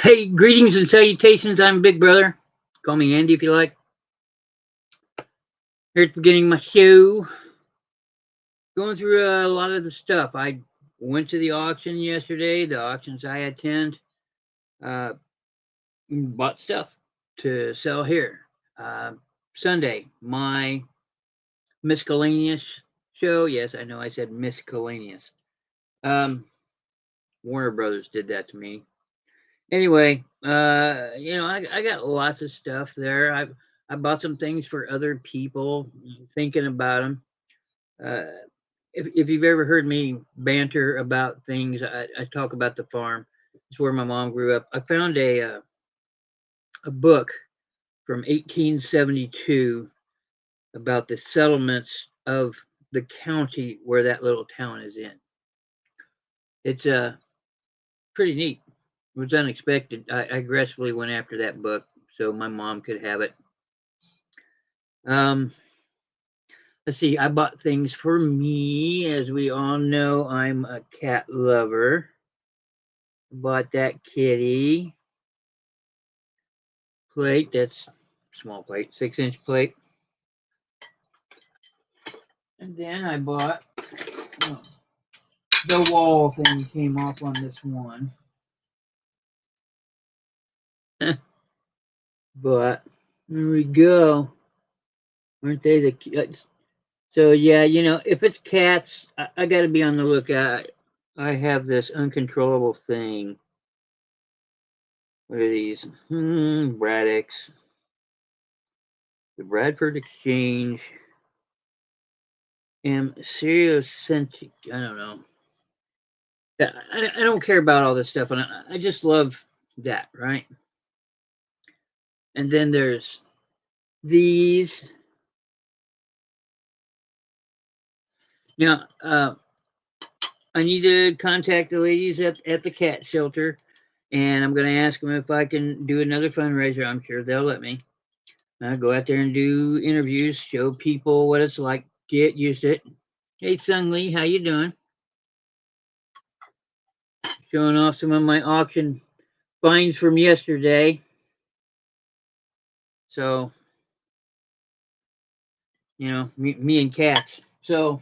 Hey, greetings and salutations. I'm Big Brother. Call me Andy if you like. Here at the beginning of my show, going through a lot of the stuff. I went to the auction yesterday, the auctions I attend, uh, bought stuff to sell here. Uh, Sunday, my miscellaneous show. Yes, I know I said miscellaneous. Um, Warner Brothers did that to me. Anyway, I got lots of stuff there. I bought some things for other people, thinking about them. Uh, if you've ever heard me banter about things, I talk about the farm. It's where my mom grew up. I found a book from 1872 about the settlements of the county where that little town is in. It's pretty neat. It was unexpected. I aggressively went after that book so my mom could have it. Um, let's see. I bought things for me. As we all know, I'm a cat lover. Bought that kitty plate. That's small plate, 6-inch plate. And then I bought oh, the wall thing came off on this one. But there we go. Aren't they the cats? So yeah, if it's cats, I got to be on the lookout. I have this uncontrollable thing. What are these? Braddocks. The Bradford Exchange. Seriocentric. I don't know. I don't care about all this stuff, and I just love that, right? And then there's these. Now, I need to contact the ladies at the cat shelter, and I'm going to ask them if I can do another fundraiser. I'm sure they'll let me. Go out there and do interviews, show people what it's like, get used to it. Hey, Sung Lee, how you doing? Showing off some of my auction finds from yesterday. So, me and cats. So,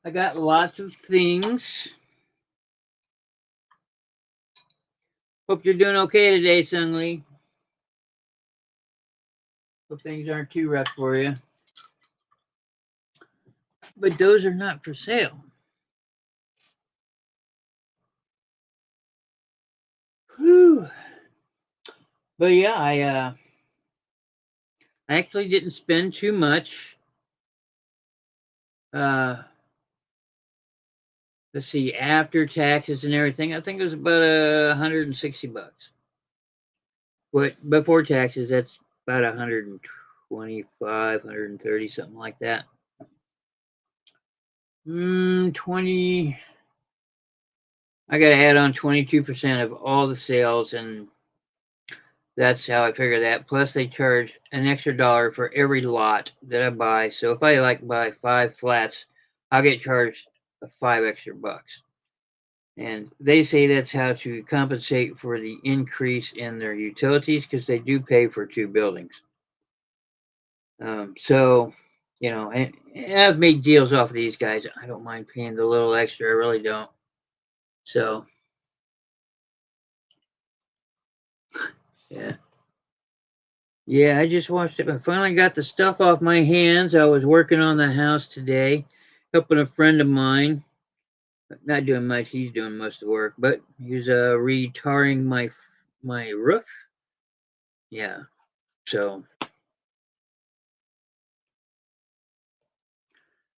I got lots of things. Hope you're doing okay today, Sung Lee. Hope things aren't too rough for you. But those are not for sale. Whew. But yeah, I actually didn't spend too much. Uh, let's see, after taxes and everything, I think it was about $160. But before taxes, that's about 125, 130, something like that. 20. I got to add on 22% of all the sales, and that's how I figure that. Plus, they charge an extra dollar for every lot that I buy. So if I buy 5 flats, I'll get charged 5 extra bucks. And they say that's how to compensate for the increase in their utilities because they do pay for 2 buildings. So, and I've made deals off of these guys. I don't mind paying the little extra. I really don't. So, yeah. Yeah, I just watched it. I finally got the stuff off my hands. I was working on the house today, helping a friend of mine. Not doing much. He's doing most of the work, but he's retarring my roof. Yeah. So,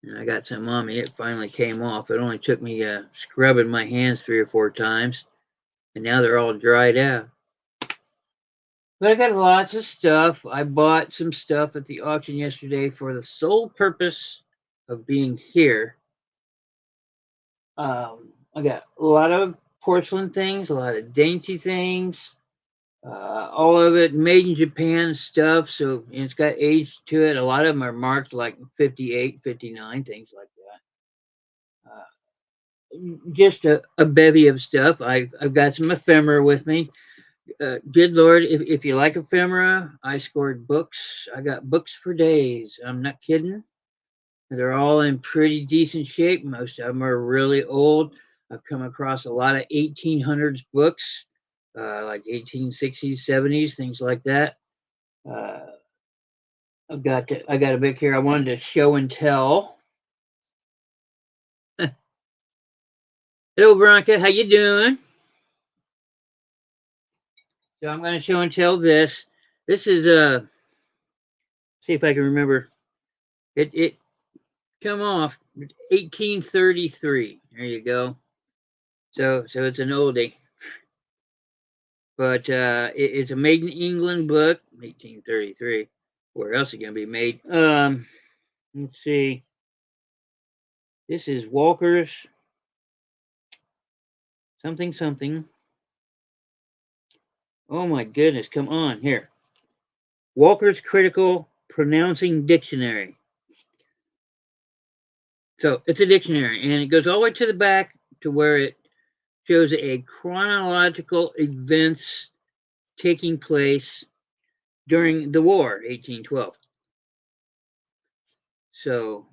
and I got some on me. It finally came off. It only took me scrubbing my hands 3 or 4 times, and now they're all dried out. But I got lots of stuff. I bought some stuff at the auction yesterday for the sole purpose of being here. I got a lot of porcelain things, a lot of dainty things, all of it made in Japan stuff. So it's got age to it. A lot of them are marked like 58, 59, things like that. Just a bevy of stuff. I've got some ephemera with me. good Lord, if you like ephemera, I scored books. I got books for days. I'm not kidding. They're all in pretty decent shape. Most of them are really old. I've come across a lot of 1800s books, like 1860s, 70s, things like that. Uh, I got a book here I wanted to show and tell. Hello, Veronica. How you doing? So I'm going to show and tell this. This is see if I can remember. It come off 1833. There you go. So it's an oldie, but it's a made in England book, 1833. Where else is it going to be made? Let's see. This is Walker's something something. Oh my goodness! Come on here. Walker's Critical Pronouncing Dictionary. So it's a dictionary, and it goes all the way to the back to where it shows a chronological events taking place during the war, 1812. So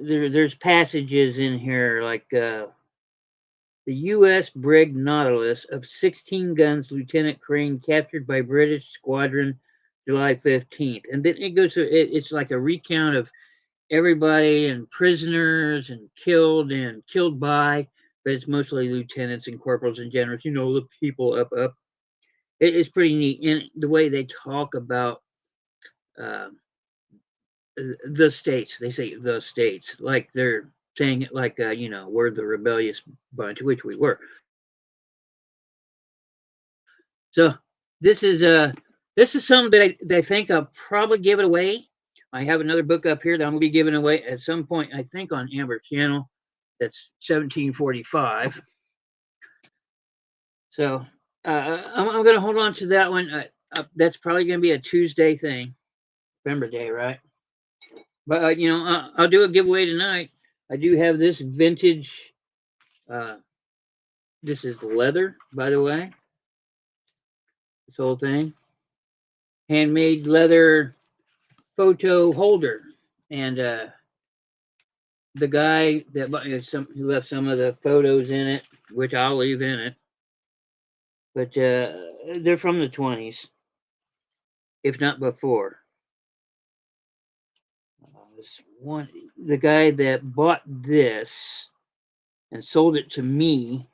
there's passages in here like the U.S. brig Nautilus of 16 guns, Lieutenant Crane captured by British squadron July 15th, and then it goes to it's like a recount of everybody and prisoners and killed by, but it's mostly lieutenants and corporals and generals. The people up. It's pretty neat, and the way they talk about uh, the states. They say the states like they're saying it like we're the rebellious bunch, which we were. So this is this is something that I think I'll probably give it away. I have another book up here that I'm gonna be giving away at some point. I think on Amber's channel. That's 1745. So I'm gonna hold on to that one. That's probably gonna be a Tuesday thing, November Day, right? But I'll do a giveaway tonight. I do have this vintage. Uh, this is leather, by the way. This whole thing, handmade leather photo holder, and the guy that who left some of the photos in it, which I'll leave in it, but they're from the 20s, if not before. This one, the guy that bought this and sold it to me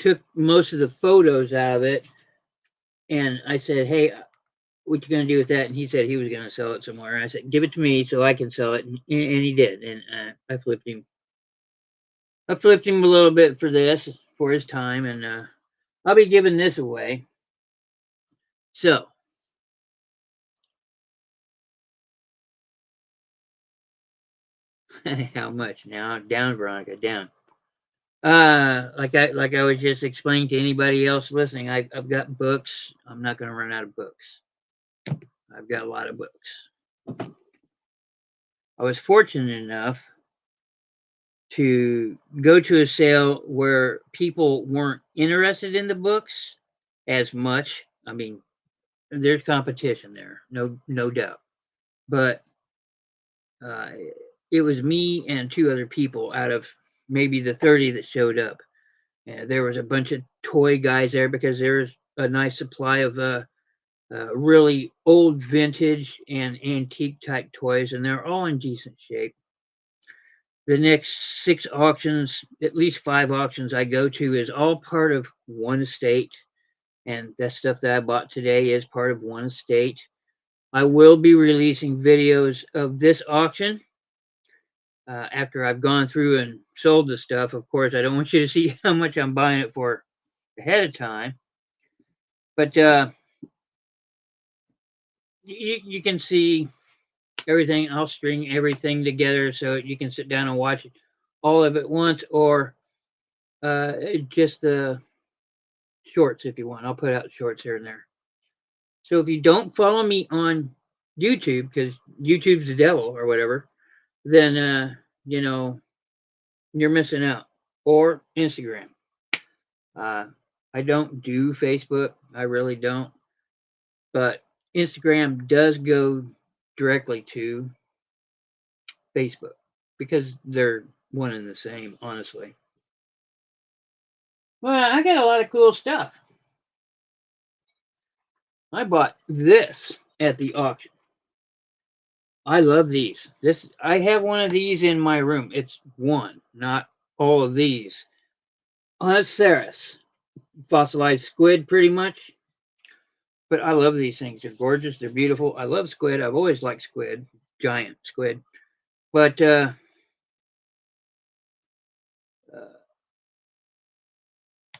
took most of the photos out of it, and I said, "Hey, what you gonna do with that?" And he said he was gonna sell it somewhere. I said, "Give it to me so I can sell it," and he did. And I flipped him. I flipped him a little bit for his time, and I'll be giving this away. So how much now? Down, Veronica, down. Like I was just explaining to anybody else listening, I've got books. I'm not going to run out of books. I've got a lot of books. I was fortunate enough to go to a sale where people weren't interested in the books as much. I mean, there's competition there, no doubt. But uh, it was me and two other people out of maybe the 30 that showed up. And there was a bunch of toy guys there because there's a nice supply of really old vintage and antique type toys, and they're all in decent shape. The next 6 auctions, at least 5 auctions I go to, is all part of one estate. And that stuff that I bought today is part of one estate. I will be releasing videos of this auction after I've gone through and sold the stuff. Of course, I don't want you to see how much I'm buying it for ahead of time. But you can see everything. I'll string everything together so you can sit down and watch it all of it once, or just the shorts if you want. I'll put out shorts here and there. So if you don't follow me on YouTube, because YouTube's the devil or whatever, then you're missing out. Or Instagram. I don't do Facebook. I really don't. But Instagram does go directly to Facebook because they're one and the same, honestly. Well, I got a lot of cool stuff. I bought this at the auction. I love these. This I have one of these in my room. It's one, not all of these. Ceras, fossilized squid, pretty much. But I love these things. They're gorgeous. They're beautiful. I love squid. I've always liked squid, giant squid. But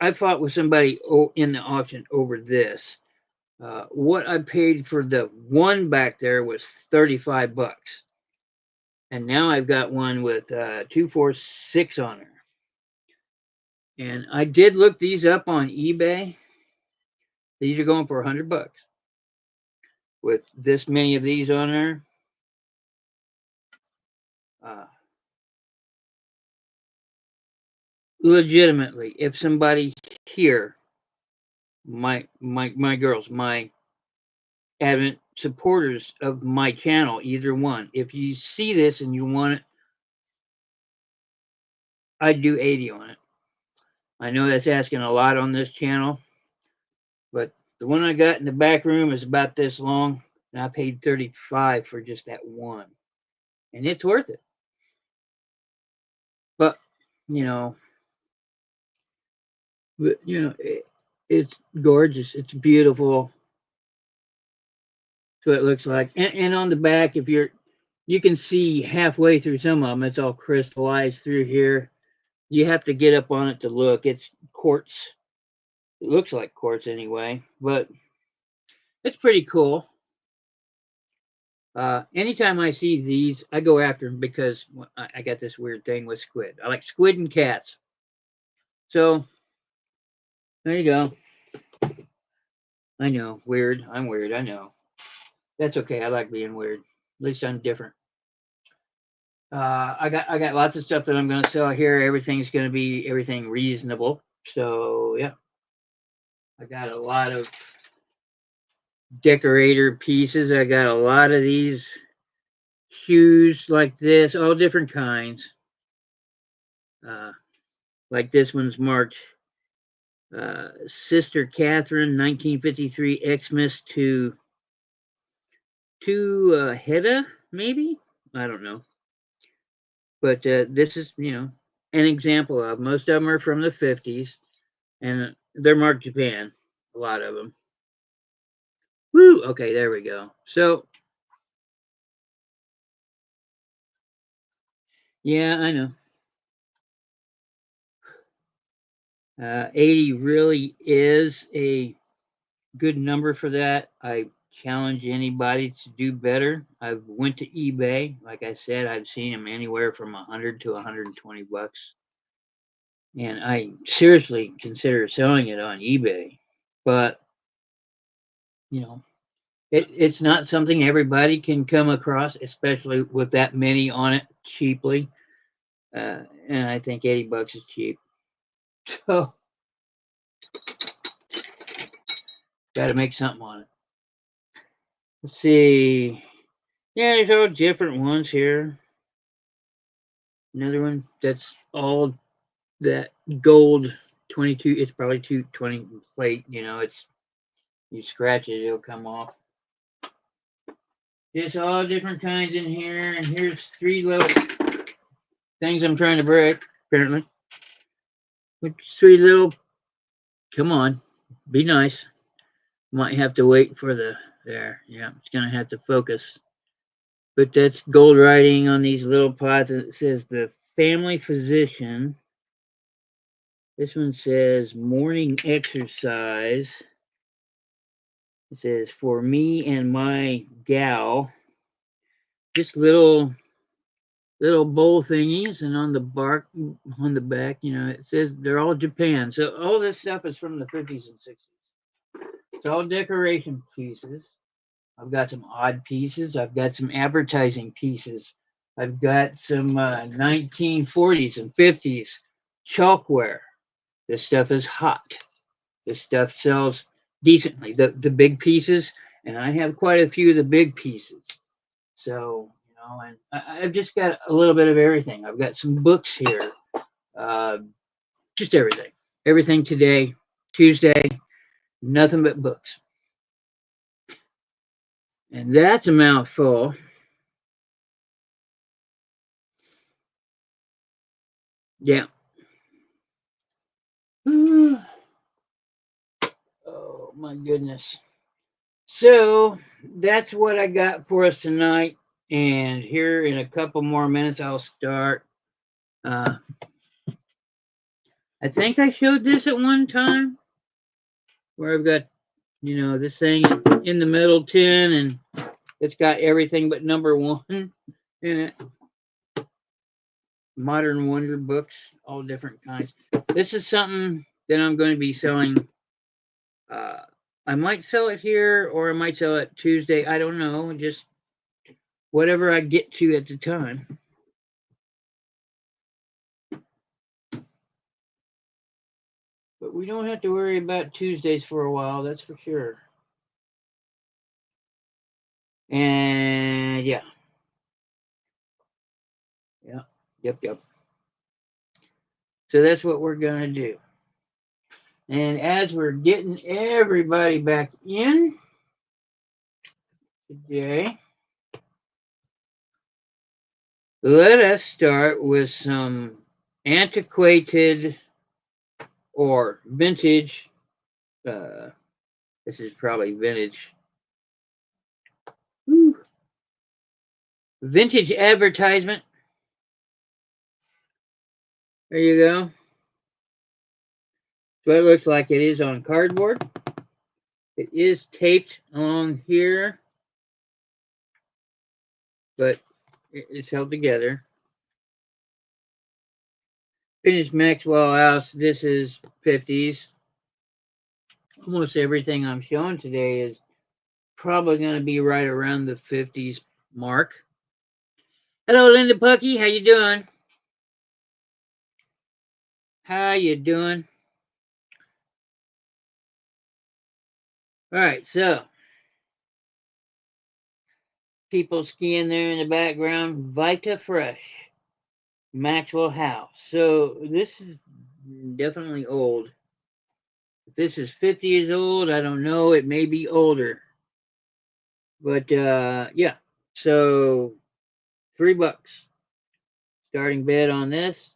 I fought with somebody in the auction over this. What I paid for the one back there was $35, and now I've got one with 246 on her. And I did look these up on eBay. These are going for $100 with this many of these on there. Legitimately, if somebody here, my girls, my adamant supporters of my channel, either one, if you see this and you want it, I'd do 80 on it. I know that's asking a lot on this channel, but the one I got in the back room is about this long, and I paid 35 for just that one, and it's worth it. But it's gorgeous. It's beautiful. So it looks like, and on the back, you can see halfway through some of them, it's all crystallized through here. You have to get up on it to look. It's quartz. It looks like quartz anyway, but it's pretty cool. Anytime I see these, I go after them because I got this weird thing with squid. I like squid and cats. So there you go. I know, weird. I'm weird. I know. That's okay. I like being weird. At least I'm different. I got lots of stuff that I'm going to sell here. Everything's going to be everything reasonable. So yeah, I got a lot of decorator pieces. I got a lot of these shoes like this, all different kinds. Like this one's marked Sister Catherine, 1953 Xmas to Hedda, maybe? I don't know. But this is, an example of. Most of them are from the 50s, and they're marked Japan, a lot of them. Woo! Okay, there we go. So, yeah, I know. 80 really is a good number for that. I challenge anybody to do better. I went to eBay. Like I said, I've seen them anywhere from 100 to 120 bucks. And I seriously consider selling it on eBay. But, it's not something everybody can come across, especially with that many on it cheaply. And I think 80 bucks is cheap. So, got to make something on it. Let's see. Yeah, there's all different ones here. Another one that's all that gold 22. It's probably 220 plate. It's you scratch it, it'll come off. There's all different kinds in here, and here's 3 little things I'm trying to break. Apparently, with 3 little. Come on, be nice. Might have to wait for the there. Yeah, it's gonna have to focus. But that's gold writing on these little pots. It says the family physician. This one says morning exercise. It says for me and my gal. Just little bowl thingies, and on the back, it says they're all Japan. So all this stuff is from the 50s and 60s. It's all decoration pieces. I've got some odd pieces. I've got some advertising pieces. I've got some 1940s and 50s chalkware. This stuff is hot. This stuff sells decently. The big pieces, and I have quite a few of the big pieces. So, and I've just got a little bit of everything. I've got some books here, uh, just everything. Everything today, Tuesday, nothing but books. And that's a mouthful. Yeah. Oh, my goodness. So that's what I got for us tonight. And here in a couple more minutes, I'll start. Uh, I think I showed this at one time where I've got, this thing in the middle tin and it's got everything but number one in it. Modern Wonder books, all different kinds. This is something that I'm going to be selling. Uh, I might sell it here or I might sell it Tuesday. I don't know. Just whatever I get to at the time. But we don't have to worry about Tuesdays for a while, that's for sure. And yeah. Yeah. Yep. So that's what we're going to do. And as we're getting everybody back in today, let us start with some antiquated or vintage. This is probably vintage. Woo. Vintage advertisement. There you go. So it looks like it is on cardboard. It is taped along here, but it's held together. Finished Maxwell House. This is 50s. Almost everything I'm showing today is probably going to be right around the 50s mark. Hello, Linda Pucky. How you doing? How you doing? All right, so people skiing there in the background. Vita Fresh, Maxwell House. So this is definitely old. If this is 50 years old, I don't know. It may be older. But yeah, so $3 starting bid on this.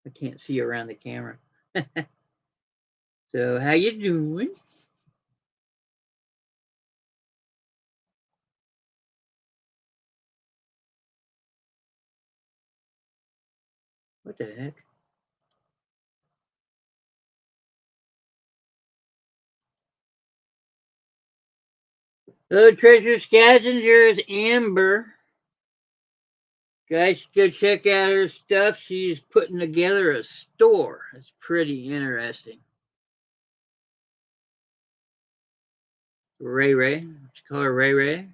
I can't see around the camera. So how you doing? What the heck? Hello, Treasure Scavengers, Amber. Guys, go check out her stuff. She's putting together a store. It's pretty interesting. Ray Ray. Let's call her Ray Ray.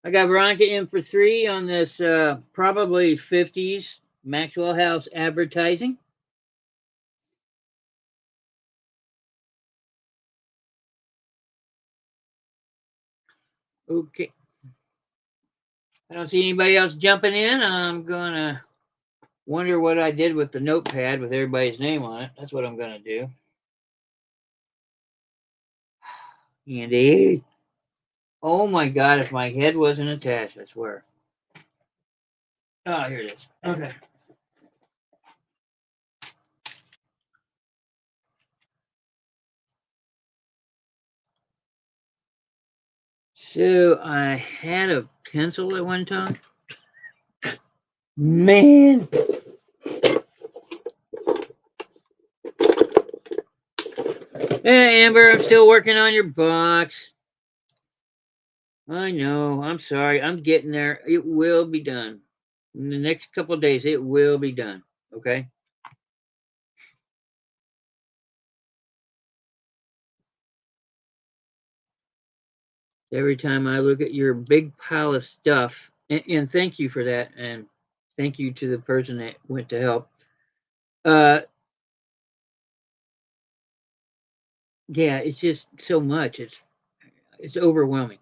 I got Veronica in for 3 on this probably 50s Maxwell House advertising. Okay. I don't see anybody else jumping in. I'm going to wonder what I did with the notepad with everybody's name on it. That's what I'm going to do. Andy. Oh my God, if my head wasn't attached, I swear. Oh, here it is. Okay. So I had a pencil at one time. Man. Hey, Amber, I'm still working on your box. I know. I'm sorry. I'm getting there. It will be done. In the next couple of days, it will be done. Okay? Every time I look at your big pile of stuff, and thank you for that, and thank you to the person that went to help. Uh, yeah, it's just so much. It's overwhelming.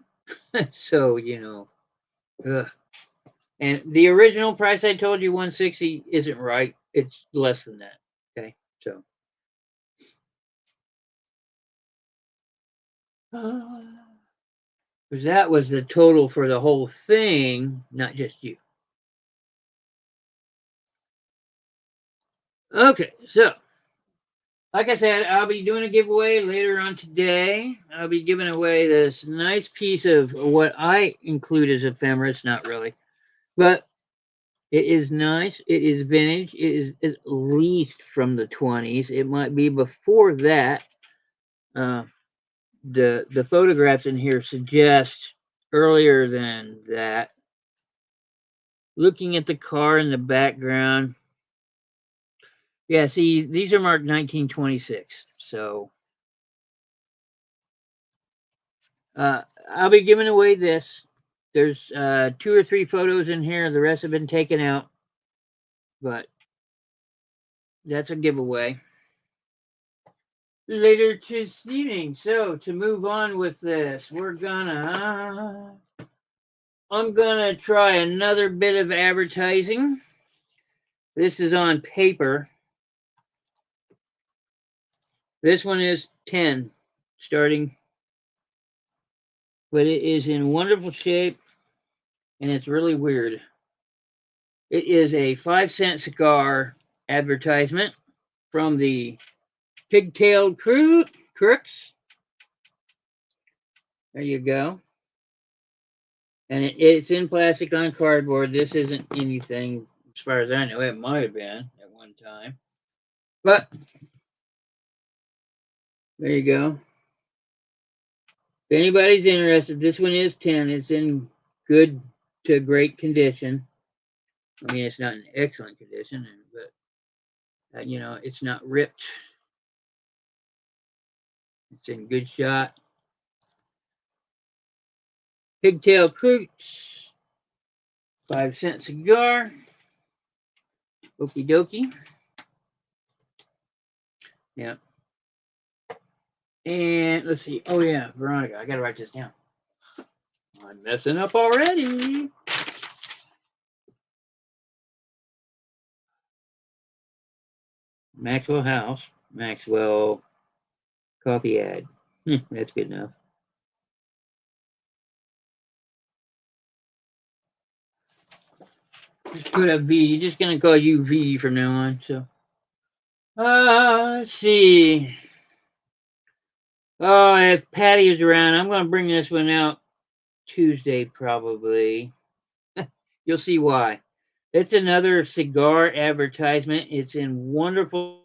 So ugh. And the original price I told you 160 isn't right. It's less than that. Okay, so because that was the total for the whole thing, not just you. Okay, so like I said, I'll be doing a giveaway later on today. I'll be giving away this nice piece of what I include as ephemeris, not really, but it is nice. It is vintage. It is at least from the 20s. It might be before that. Uh, the photographs in here suggest earlier than that. Looking at the car in the background, yeah. See, these are marked 1926. So I'll be giving away this. There's 2 or 3 photos in here. The rest have been taken out, but that's a giveaway later this evening. So to move on with this, I'm gonna try another bit of advertising. This is on paper. This one is 10 starting, but it is in wonderful shape and it's really weird. It is a 5-cent cigar advertisement from the Pigtailed Crooks. There you go. And it's in plastic on cardboard. This isn't anything, as far as I know. It might have been at one time. But there you go. If anybody's interested, this one is 10. It's in good to great condition. I mean, it's not in excellent condition, but it's not ripped. It's in good shot. Pigtail Crooks, 5-cent cigar. Okie dokie. Yeah. And let's see. Oh yeah, Veronica. I gotta write this down. I'm messing up already. Maxwell House. Maxwell coffee ad. That's good enough. Just put a V. Just gonna call you V from now on. So, let's see. Oh, if Patty is around, I'm gonna bring this one out Tuesday probably. You'll see why. It's another cigar advertisement. It's in wonderful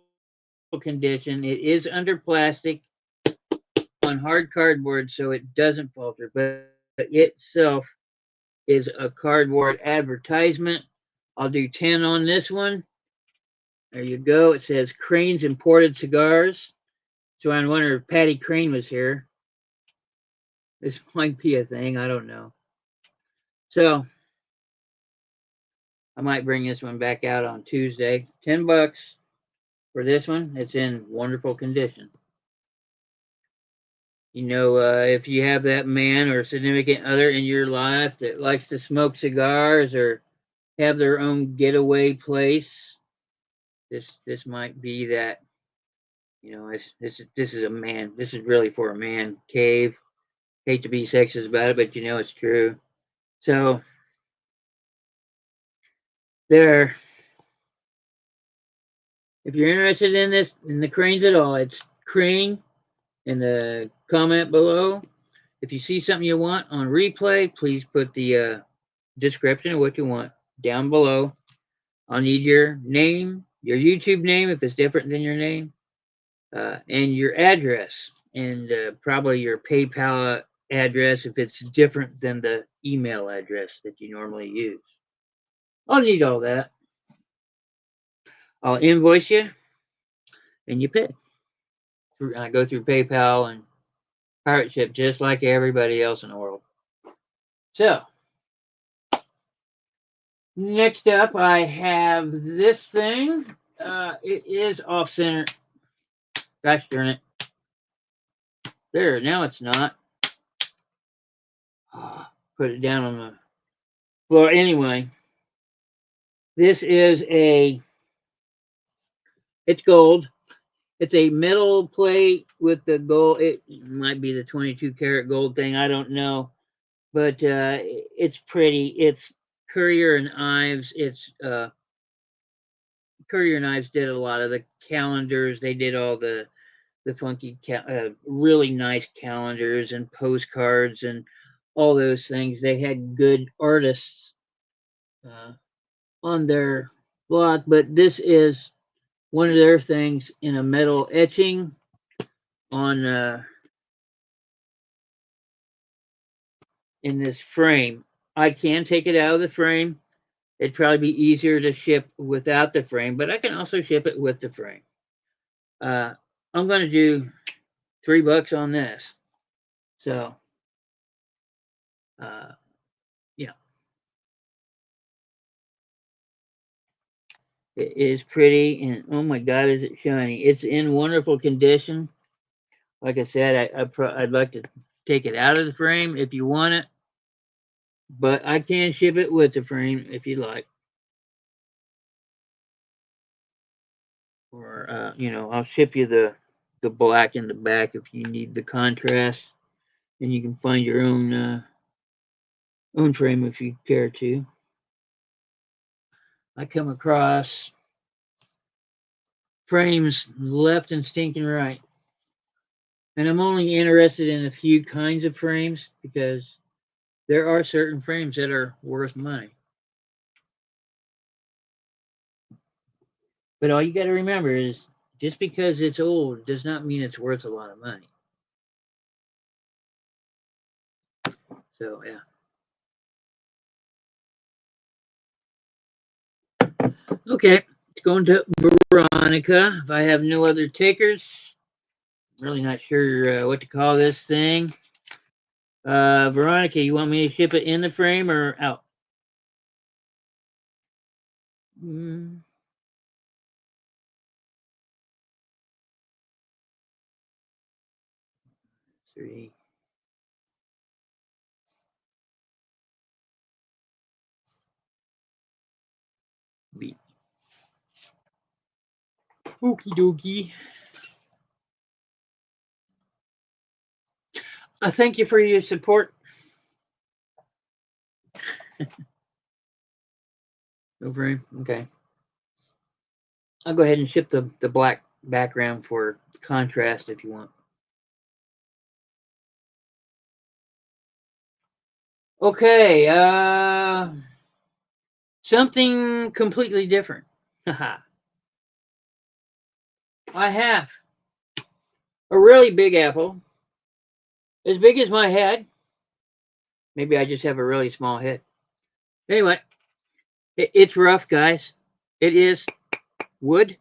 condition. It is under plastic on hard cardboard, so it doesn't falter, but itself is a cardboard advertisement. I'll do 10 on this one. There you go. It says Crane's Imported Cigars. So I wonder if Patty Crane was here. This might be a thing. I don't know. So I might bring this one back out on Tuesday. $10 for this one. It's in wonderful condition. If you have that man or significant other in your life that likes to smoke cigars or have their own getaway place, this might be that. This is a man. This is really for a man cave. Hate to be sexist about it, but it's true. So there. If you're interested in this, in the Cranes at all, it's Crane in the comment below. If you see something you want on replay, please put the description of what you want down below. I'll need your name, your YouTube name if it's different than your name, and your address, and probably your PayPal address if it's different than the email address that you normally use. I'll need all that. I'll invoice you, and you pay. I go through PayPal and pirate ship just like everybody else in the world. So Next up, I have this thing. It is off center. Gosh darn it. There, now it's not. Put it down on the floor. Anyway, this is it's gold. It's a metal plate with the gold. It might be the 22 karat gold thing. I don't know. But it's pretty. It's Courier and Ives. It's Courier and Ives did a lot of the calendars. They did all the funky, really nice calendars and postcards and all those things. They had good artists uh, on their blog, but this is one of their things in a metal etching on in this frame. I can take it out of the frame. It'd probably be easier to ship without the frame, but I can also ship it with the frame. Uh, I'm going to do $3 on this. So, uh, yeah, it is pretty, and oh my God, is it shiny! It's in wonderful condition. Like I said, I'd like to take it out of the frame if you want it, but I can ship it with the frame if you like. Or I'll ship you the black in the back if you need the contrast, and you can find your own frame if you care to. I come across frames left and stinking right. And I'm only interested in a few kinds of frames because there are certain frames that are worth money. But all you got to remember is just because it's old does not mean it's worth a lot of money. So, yeah. Okay, it's going to Veronica. If I have no other takers, I'm really not sure what to call this thing. Veronica, you want me to ship it in the frame or out? Mm, 3. B. Okie dokie. Thank you for your support. No frame. Okay. I'll go ahead and ship the black background for contrast if you want. Okay, something completely different. I have a really big apple, as big as my head. Maybe I just have a really small head. Anyway, it's rough, guys. It is wood.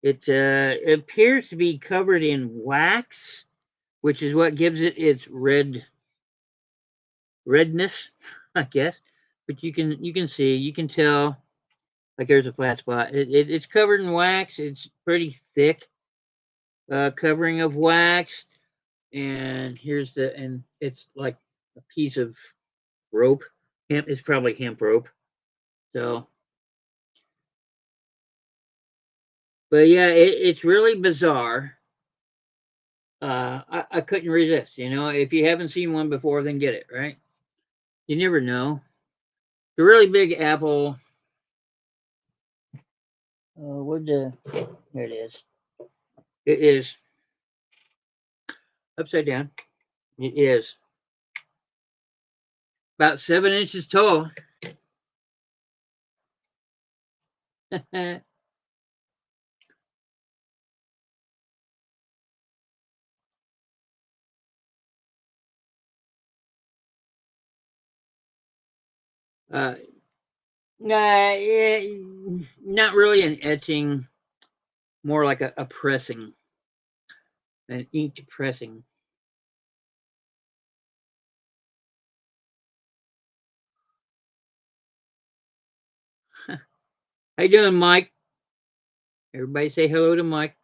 It appears to be covered in wax, which is what gives it its redness, I guess. But you can see, you can tell, like there's a flat spot. It's covered in wax. It's pretty thick covering of wax, and it's like a piece of rope. Hemp is probably hemp rope. So, but yeah, it's really bizarre. I couldn't resist. If you haven't seen one before, then get it, right? You never know. The really big apple. There it is. It is upside down. It is about 7 inches tall. uh, not really an etching, more like a pressing, an inked pressing. How you doing, Mike? Everybody say hello to Mike.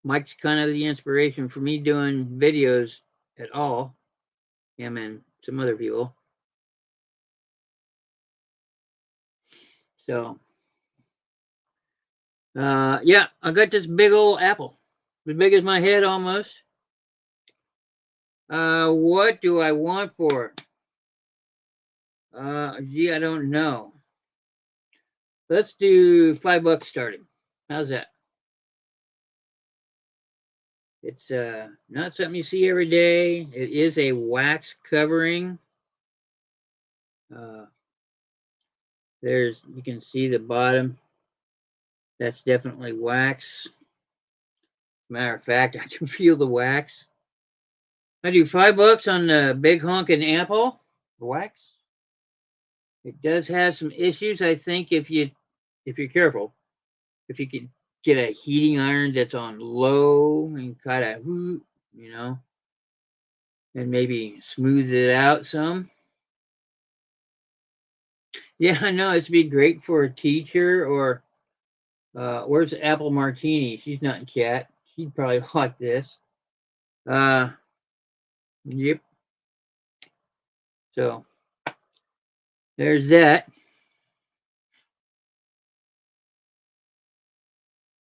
Mike's kind of the inspiration for me doing videos at all. Him and some other people. So, yeah, I got this big old apple, as big as my head almost. What do I want for it? Gee, I don't know. Let's do $5 starting. How's that? It's not something you see every day. It is a wax covering. Uh, you can see the bottom. That's definitely wax. Matter of fact, I can feel the wax. I do $5 on the big honkin' apple wax. It does have some issues. I think if you're careful, if you could get a heating iron that's on low and kind of, and maybe smooth it out some. Yeah, I know it'd be great for a teacher or where's Apple Martini? She's not in chat. She'd probably like this. Yep. So there's that.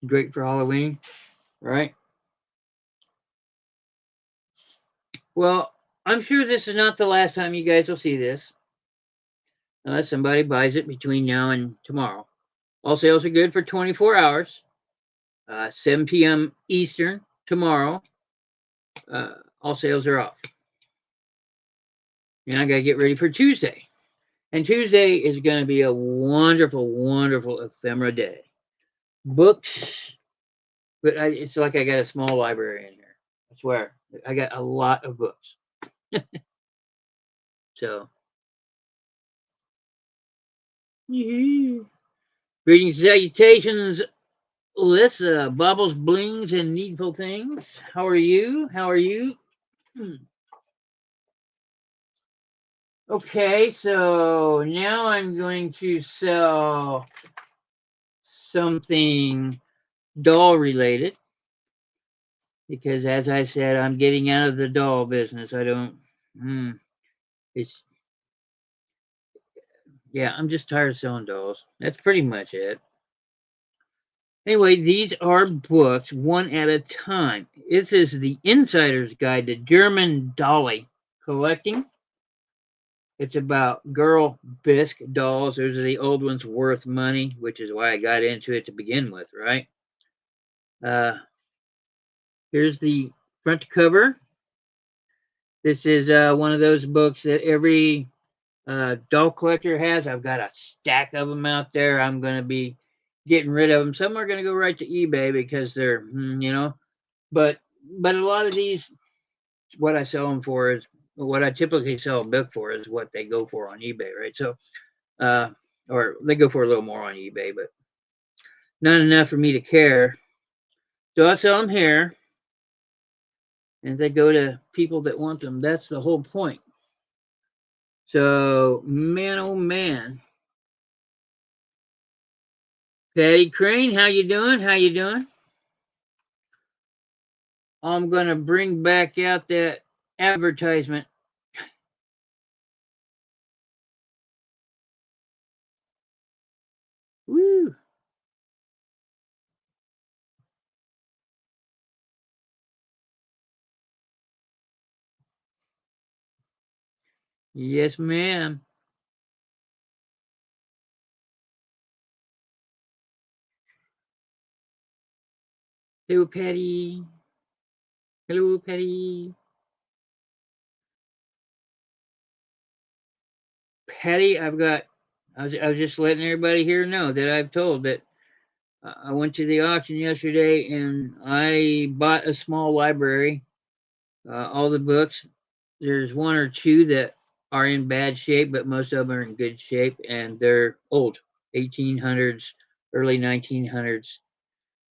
Great for Halloween, right? Well, I'm sure this is not the last time you guys will see this, unless somebody buys it between now and tomorrow. All sales are good for 24 hours, 7 p.m. Eastern tomorrow. All sales are off. And I got to get ready for Tuesday. And Tuesday is going to be a wonderful, wonderful ephemera day. Books, but it's like I got a small library in here. I swear. I got a lot of books. So, greetings, salutations, Alyssa, Bubbles, Blings, and Needful Things. How are you? How are you? Okay, so now I'm going to sell something doll related because, as I said, I'm getting out of the doll business. I don't. It's Yeah, I'm just tired of selling dolls. That's pretty much it. Anyway, these are books one at a time. This is the Insider's Guide to German Dolly Collecting. It's about girl bisque dolls. Those are the old ones worth money, which is why I got into it to begin with, right? Here's the front cover. This is one of those books that every doll collector has. I've got a stack of them out there. I'm going to be getting rid of them. Some are going to go right to eBay because they're, but a lot of these, what I sell them for is what I typically sell a book for is what they go for on eBay, right? So, or they go for a little more on eBay, but not enough for me to care. So I sell them here, and they go to people that want them. That's the whole point. So, man, oh man. Patty Crane, how you doing? How you doing? I'm going to bring back out that advertisement. Woo. Yes, ma'am. Hello, Patty. Hello, Patty. Patty, I was just letting everybody here know that I've told that I went to the auction yesterday and I bought a small library, all the books. There's one or two that are in bad shape, but most of them are in good shape and they're old, 1800s, early 1900s.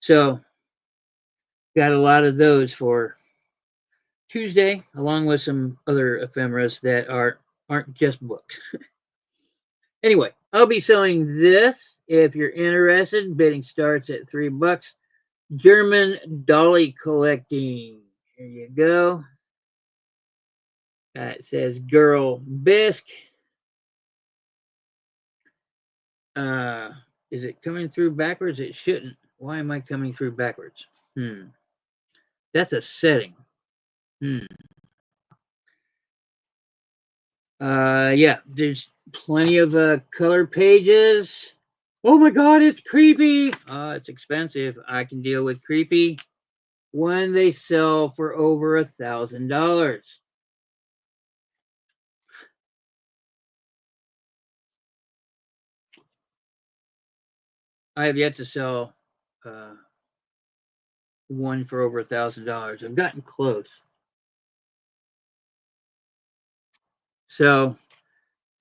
So, got a lot of those for Tuesday, along with some other ephemeras that aren't just books. Anyway, I'll be selling this if you're interested. Bidding starts at $3. German dolly collecting. Here you go. It says Girl Bisque. Is it coming through backwards? It shouldn't. Why am I coming through backwards? That's a setting. Yeah, there's plenty of color pages. Oh my god, it's creepy. It's expensive. I can deal with creepy when they sell for over $1,000. I have yet to sell one for over $1,000. I've gotten close. So,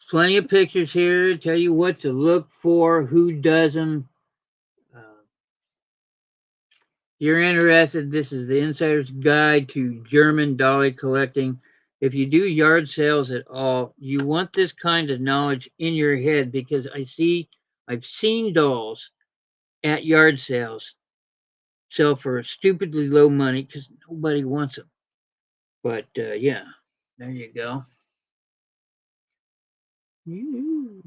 plenty of pictures here. Tell you what to look for, who does them. If you're interested, this is the Insider's Guide to German Dolly Collecting. If you do yard sales at all, you want this kind of knowledge in your head because I've seen dolls at yard sales sell for stupidly low money because nobody wants them. But yeah, there you go. You.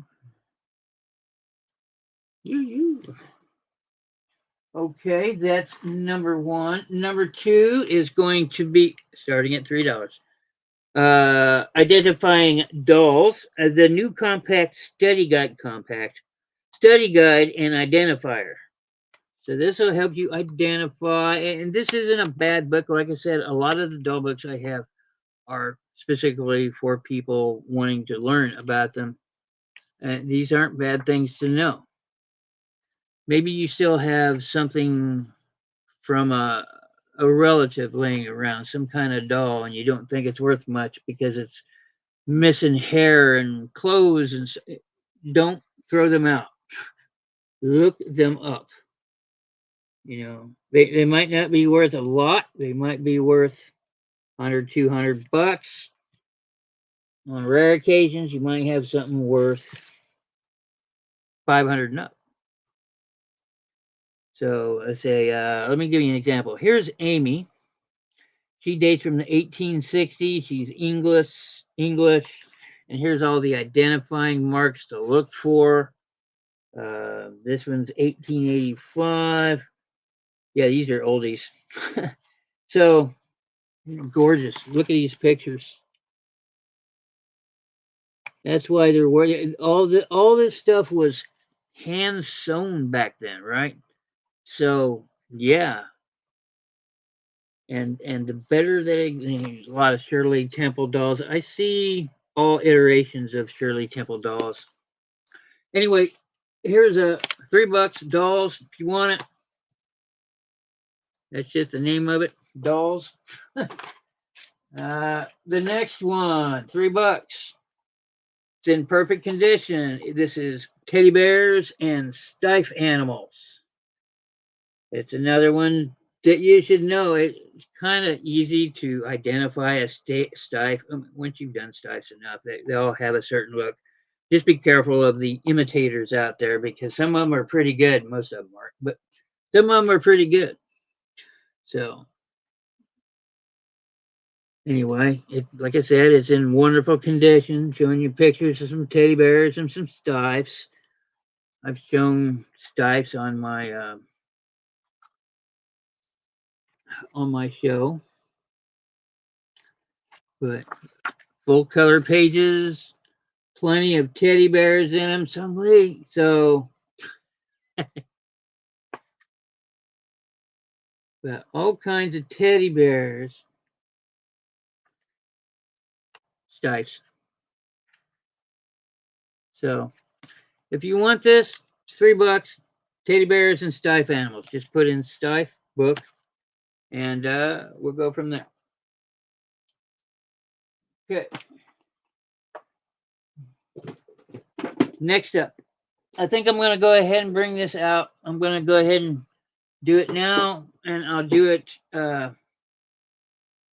Okay, that's number one. Number two is going to be starting at $3. Identifying dolls. The new compact study guide and identifier. So this will help you identify, and this isn't a bad book. Like I said, a lot of the doll books I have are specifically for people wanting to learn about them. And these aren't bad things to know. Maybe you still have something from a relative laying around, some kind of doll, and you don't think it's worth much because it's missing hair and clothes, and don't throw them out. Look them up. They might not be worth a lot. They might be worth 100, $200. On rare occasions, you might have something worth 500 and up. So let's say, let me give you an example. Here's Amy. She dates from the 1860s. She's English, and here's all the identifying marks to look for. This one's 1885. Yeah, these are oldies. So gorgeous. Look at these pictures. That's why they're working. All this stuff was hand sewn back then, right? So yeah, and the better there's a lot of Shirley Temple dolls. I see all iterations of Shirley Temple dolls. Anyway, here's a $3 dolls if you want it. That's just the name of it, dolls. The next one, $3. It's in perfect condition. This is teddy bears and stuffed animals. It's another one that you should know. It's kind of easy to identify a stuff. Once you've done stuffs enough, they all have a certain look. Just be careful of the imitators out there because some of them are pretty good. Most of them aren't, but some of them are pretty good. So anyway, like I said, it's in wonderful condition. Showing you pictures of some teddy bears and some stuffs. I've shown stuffs on my show, but full color pages, plenty of teddy bears in them. So got all kinds of teddy bears, stuffs. So if you want this, it's $3. Teddy bears and stuffed animals. Just put in stuff book, and we'll go from there. Okay. Next up, I think I'm going to go ahead and bring this out. I'm going to go ahead and do it now, and I'll do it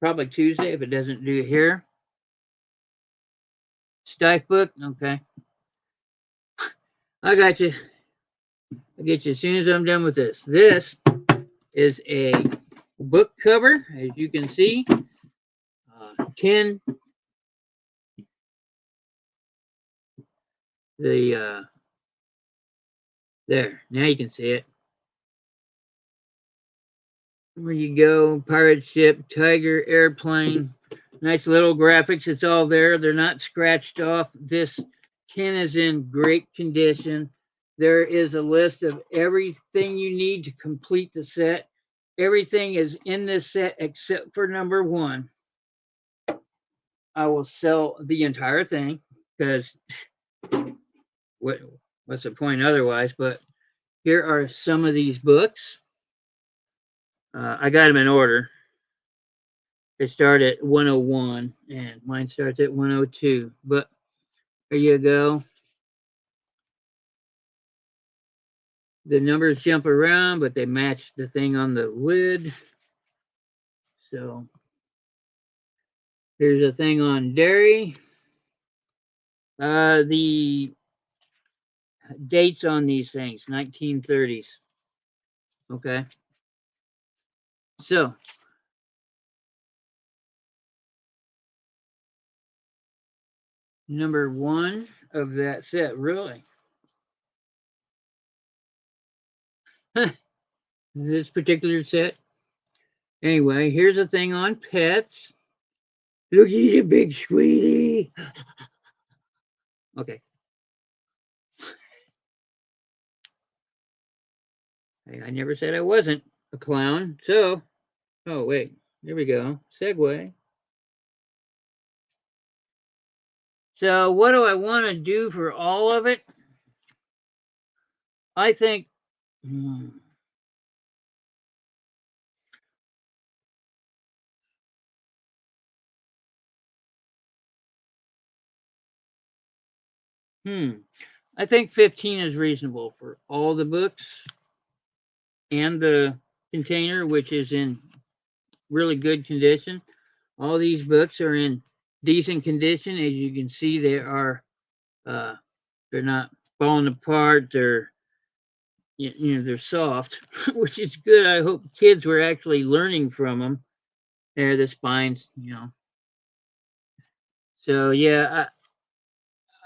probably Tuesday if it doesn't do it here. Stuff book, okay. I got you. I'll get you as soon as I'm done with this. This is a book cover, as you can see. 10. There. Now you can see it. Where you go, pirate ship, tiger, airplane. Nice little graphics. It's all there. They're not scratched off. This tin is in great condition. There is a list of everything you need to complete the set. Everything is in this set except for number 1. I will sell the entire thing because what's the point otherwise? But here are some of these books. I got them in order. They start at 101 and mine starts at 102. But there you go. The numbers jump around, but they match the thing on the lid. So here's a thing on dairy. The dates on these things, 1930s. Okay. So number 1 of that set, really. This particular set. Anyway, here's a thing on pets. Look at you, big sweetie. Okay. I never said I wasn't a clown. So, oh, wait. Here we go. Segue. So, what do I want to do for all of it? I think. I think 15 is reasonable for all the books and the container, which is in really good condition. All these books are in decent condition. As you can see, they are they're not falling apart. They're they're soft, which is good. I hope kids were actually learning from them. There, the spines, So yeah,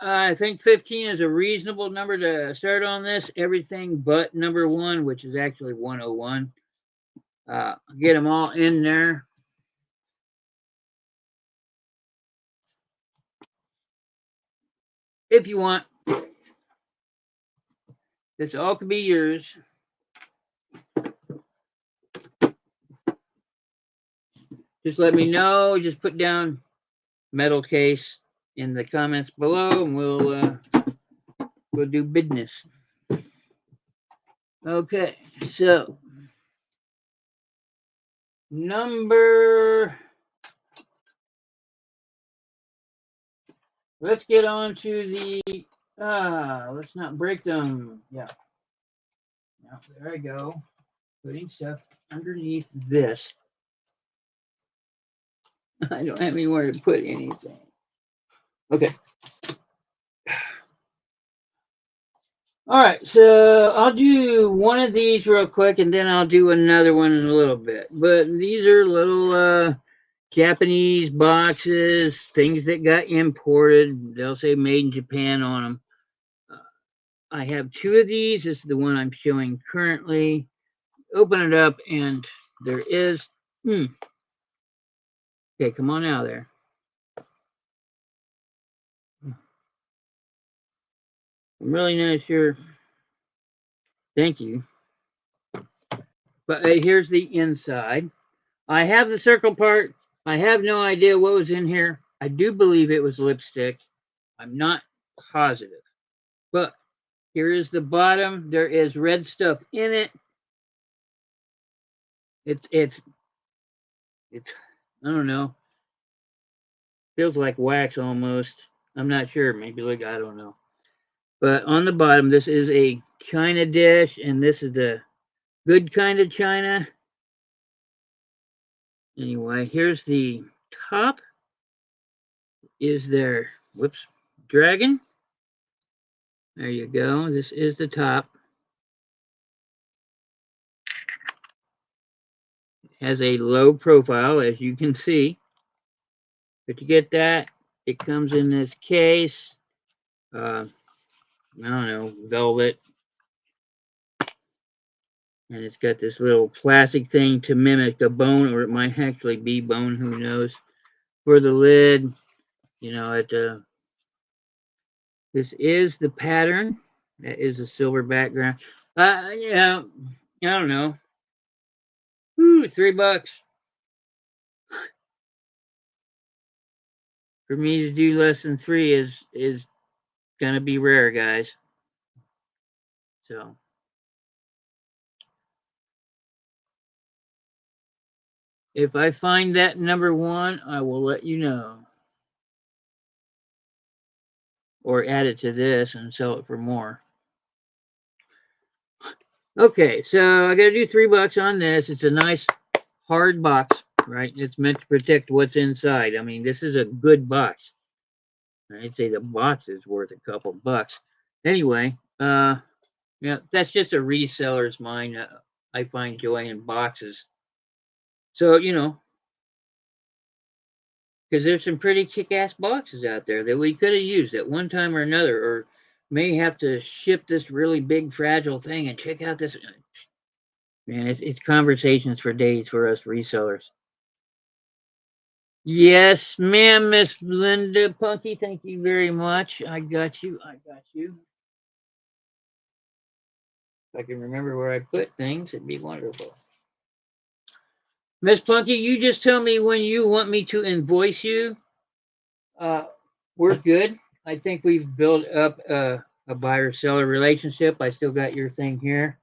I think 15 is a reasonable number to start on this. Everything but number 1, which is actually 101. Get them all in there. If you want. This all could be yours. Just let me know. Just put down metal case in the comments below, and we'll do business. Okay, so let's get on to the let's not break them. Yeah. Now there I go. Putting stuff underneath this. I don't have anywhere to put anything. Okay. All right, so I'll do one of these real quick, and then I'll do another one in a little bit. But these are little Japanese boxes, things that got imported. They'll say made in Japan on them. I have 2 of these. This is the one I'm showing currently. Open it up, and there is. Okay, come on out of there. I'm really not sure. Thank you. But here's the inside. I have the circle part. I have no idea what was in here. I do believe it was lipstick. I'm not positive. But here is the bottom. There is red stuff in it. It's I don't know. Feels like wax almost. I'm not sure. Maybe like I don't know. But on the bottom, this is a china dish, and this is the good kind of china. Anyway, here's the top. Is there, whoops, dragon. There you go. This is the top. It has a low profile, as you can see. But to get that, it comes in this case. I don't know, velvet. And it's got this little plastic thing to mimic a bone, or it might actually be bone, who knows. For the lid, you know, this is the pattern. That is a silver background. Yeah, I don't know. Ooh, $3 for me to do less than three is gonna be rare, guys. So if I find that number one, I will let you know, or add it to this and sell it for more. Okay, so I got to do $3 on this. It's a nice hard box, right? It's meant to protect what's inside. I mean, this is a good box. I'd say the box is worth a couple bucks. Anyway, yeah, that's just a reseller's mind. I find joy in boxes. So, you know, because there's some pretty kick-ass boxes out there that we could have used at one time or another, or may have to ship this really big, fragile thing. And check out this. Man, it's conversations for days for us resellers. Yes, ma'am, Miss Linda Punky. Thank you very much. I got you. I got you. If I can remember where I put things, it'd be wonderful. Miss Punky, you just tell me when you want me to invoice you. Uh, we're good. I think we've built up a buyer-seller relationship. I still got your thing here.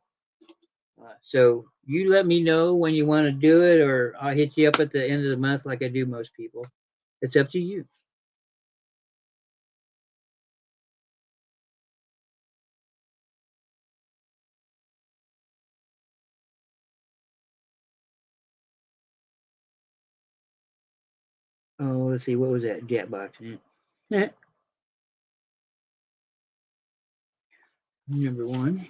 So you let me know when you want to do it, or I'll hit you up at the end of the month like I do most people. It's up to you. Oh, let's see. What was that? Jetbox. Yeah. Number one.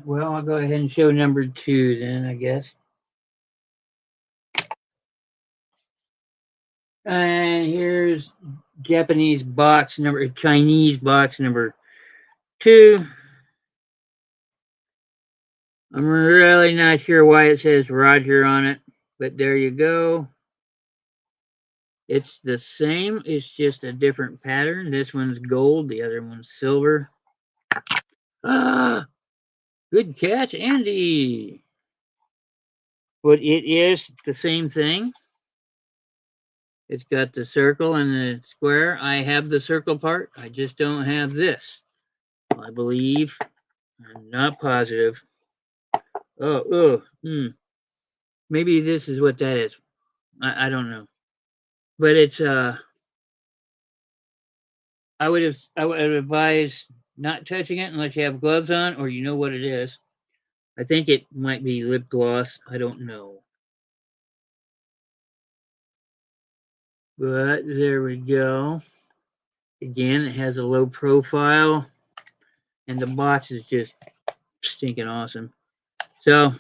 Well, I'll go ahead and show number two then, I guess. And here's Chinese box number two. I'm really not sure why it says Roger on it, but there you go. It's the same, it's just a different pattern. This one's gold, the other one's silver. Ah, good catch, Andy. But it is the same thing. It's got the circle and the square. I have the circle part. I just don't have this. I believe. I'm not positive. Maybe this is what that is. I don't know. But it's I would advise not touching it unless you have gloves on or you know what it is. I think it might be lip gloss. I don't know. But there we go. Again, it has a low profile and the box is just stinking awesome. So,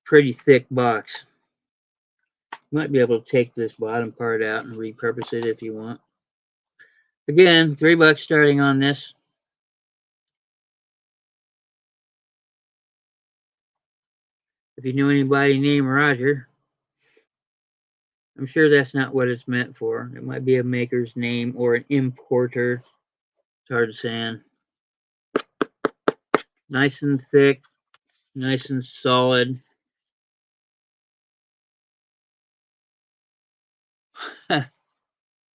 pretty thick box. You might be able to take this bottom part out and repurpose it if you want. Again, $3 starting on this. If you know anybody named Roger, I'm sure that's not what it's meant for. It might be a maker's name or an importer. It's hard to say. Nice and thick, nice and solid.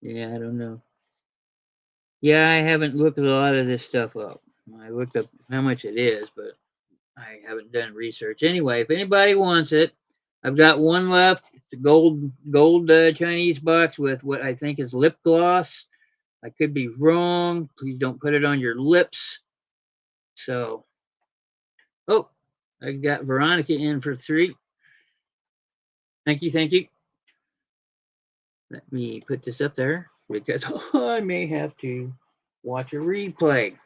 Yeah, I don't know. Yeah, I haven't looked a lot of this stuff up. I looked up how much it is, but I haven't done research. Anyway, if anybody wants it, I've got one left. It's a gold Chinese box with what I think is lip gloss. I could be wrong. Please don't put it on your lips. So, oh, I got Veronica in for 3. Thank you, thank you. Let me put this up there because I may have to watch a replay.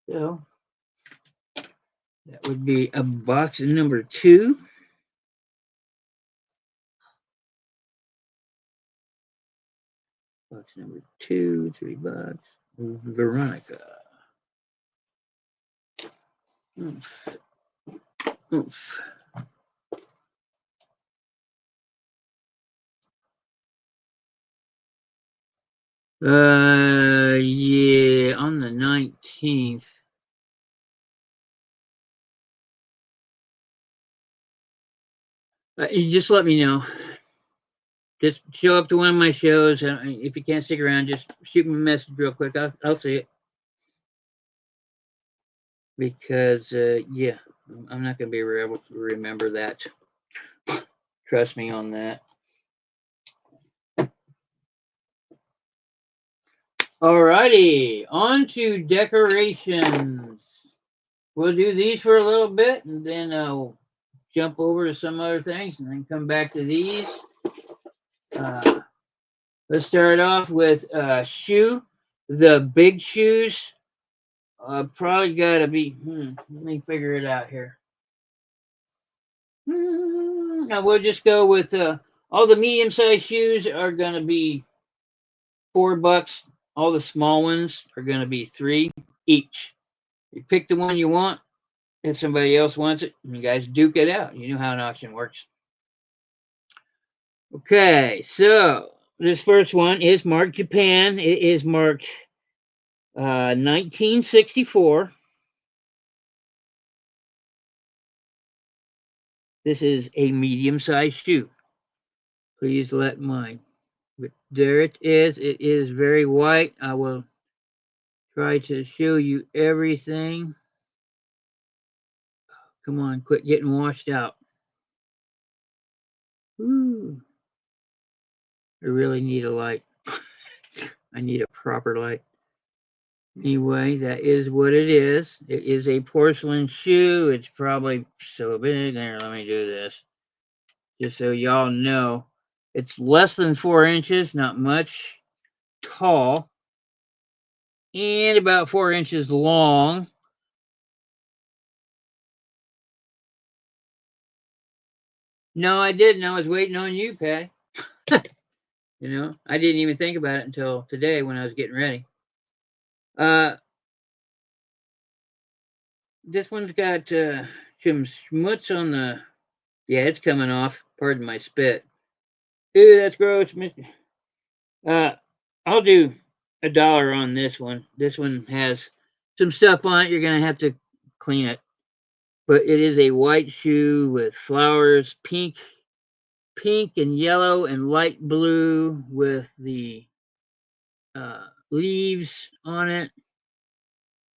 So that would be a box number 2. Box number 2, $3. Veronica. Oof. Oof. Yeah, on the 19th. You just let me know. Just show up to one of my shows. If you can't stick around, just shoot me a message real quick. I'll see it. Because, yeah, I'm not going to be able to remember that. Trust me on that. Alrighty, on to decorations. We'll do these for a little bit, and then I'll jump over to some other things, and then come back to these. Let's start off with shoe. The big shoes probably got to be, let me figure it out here. Now we'll just go with all the medium-sized shoes are going to be $4. All the small ones are going to be $3 each. You pick the one you want. If somebody else wants it, you guys duke it out. You know how an auction works. Okay, so this first one is marked Japan. It is marked 1964. This is a medium-sized shoe. Please let mine. But there it is. It is very white. I will try to show you everything. Come on, quit getting washed out. Ooh. I really need a light. I need a proper light. Anyway, that is what it is. It is a porcelain shoe. It's probably so big. There, let me do this. Just so y'all know. It's less than 4 inches, not much, tall, and about 4 inches long. No, I didn't. I was waiting on you, Patty. I didn't even think about it until today when I was getting ready. This one's got some schmutz on the. Yeah, it's coming off. Pardon my spit. Ew, that's gross. I'll do $1 on this one. This one has some stuff on it. You're gonna have to clean it. But it is a white shoe with flowers, pink and yellow and light blue with the leaves on it.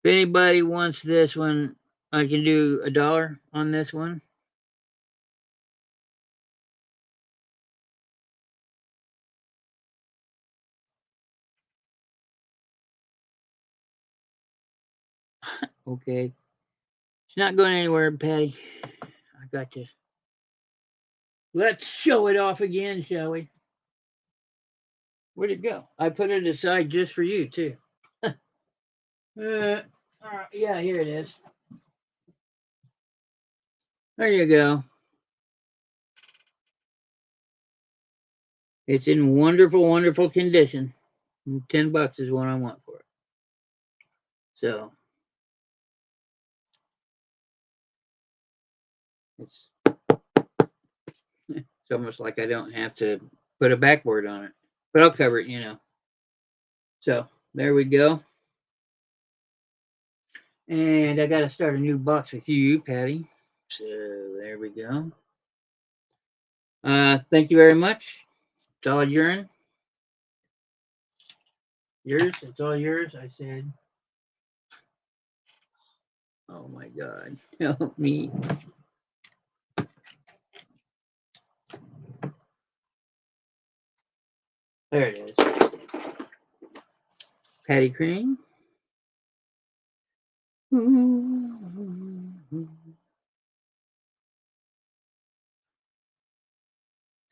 If anybody wants this one, I can do $1 on this one. Okay. It's not going anywhere, Patty. I got to. Let's show it off again, shall we? Where'd it go? I put it aside just for you, too. All right, yeah, here it is. There you go. It's in wonderful, wonderful condition. $10 is what I want for it. So it's almost like I don't have to put a backboard on it, but I'll cover it, So there we go. And I got to start a new box with you, Patty. So there we go. Thank you very much. It's all yours. It's all yours. I said. Oh my God, help me. There it is. Patty Crane.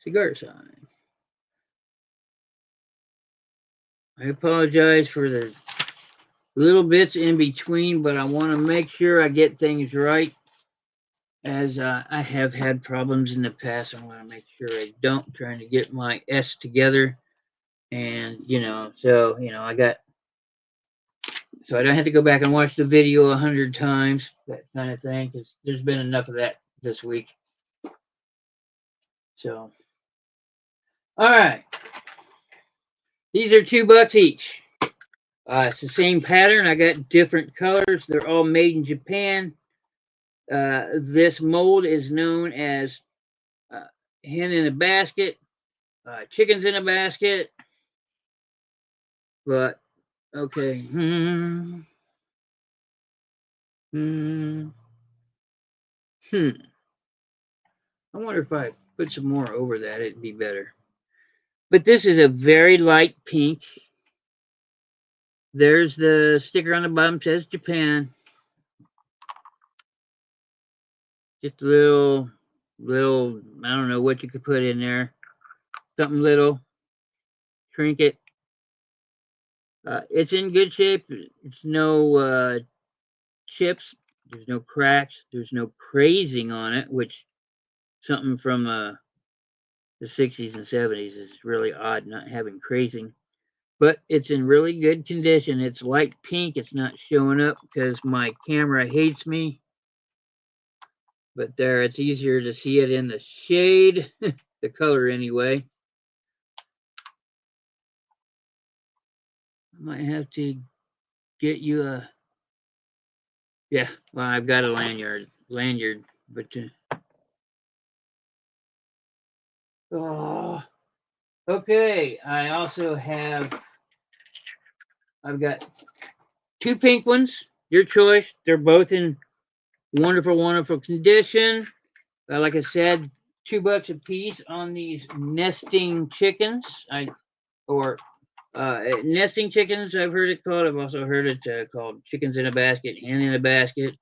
Cigar sign. I apologize for the little bits in between, but I want to make sure I get things right, as I have had problems in the past. I want to make sure I don't, trying to get my S together. And, so, so I don't have to go back and watch the video 100 times, that kind of thing, because there's been enough of that this week. So, all right. These are $2 each. It's the same pattern. I got different colors. They're all made in Japan. This mold is known as hen in a basket, chickens in a basket. But okay. I wonder if I put some more over that, it'd be better. But this is a very light pink. There's the sticker on the bottom, says Japan. Just a little, I don't know what you could put in there. Something little. Trinket. It's in good shape. It's no chips. There's no cracks. There's no crazing on it, which something from the 60s and 70s is really odd, not having crazing. But it's in really good condition. It's light pink. It's not showing up because my camera hates me. But there, it's easier to see it in the shade, the color anyway. I might have to get you a, yeah, well, I've got a lanyard, but oh, okay. I also have, I've got 2 pink ones, your choice. They're both in wonderful, wonderful condition. Like I said, $2 a piece on these nesting chickens. Nesting chickens, I've heard it called. I've also heard it called chickens in a basket, hen in a basket.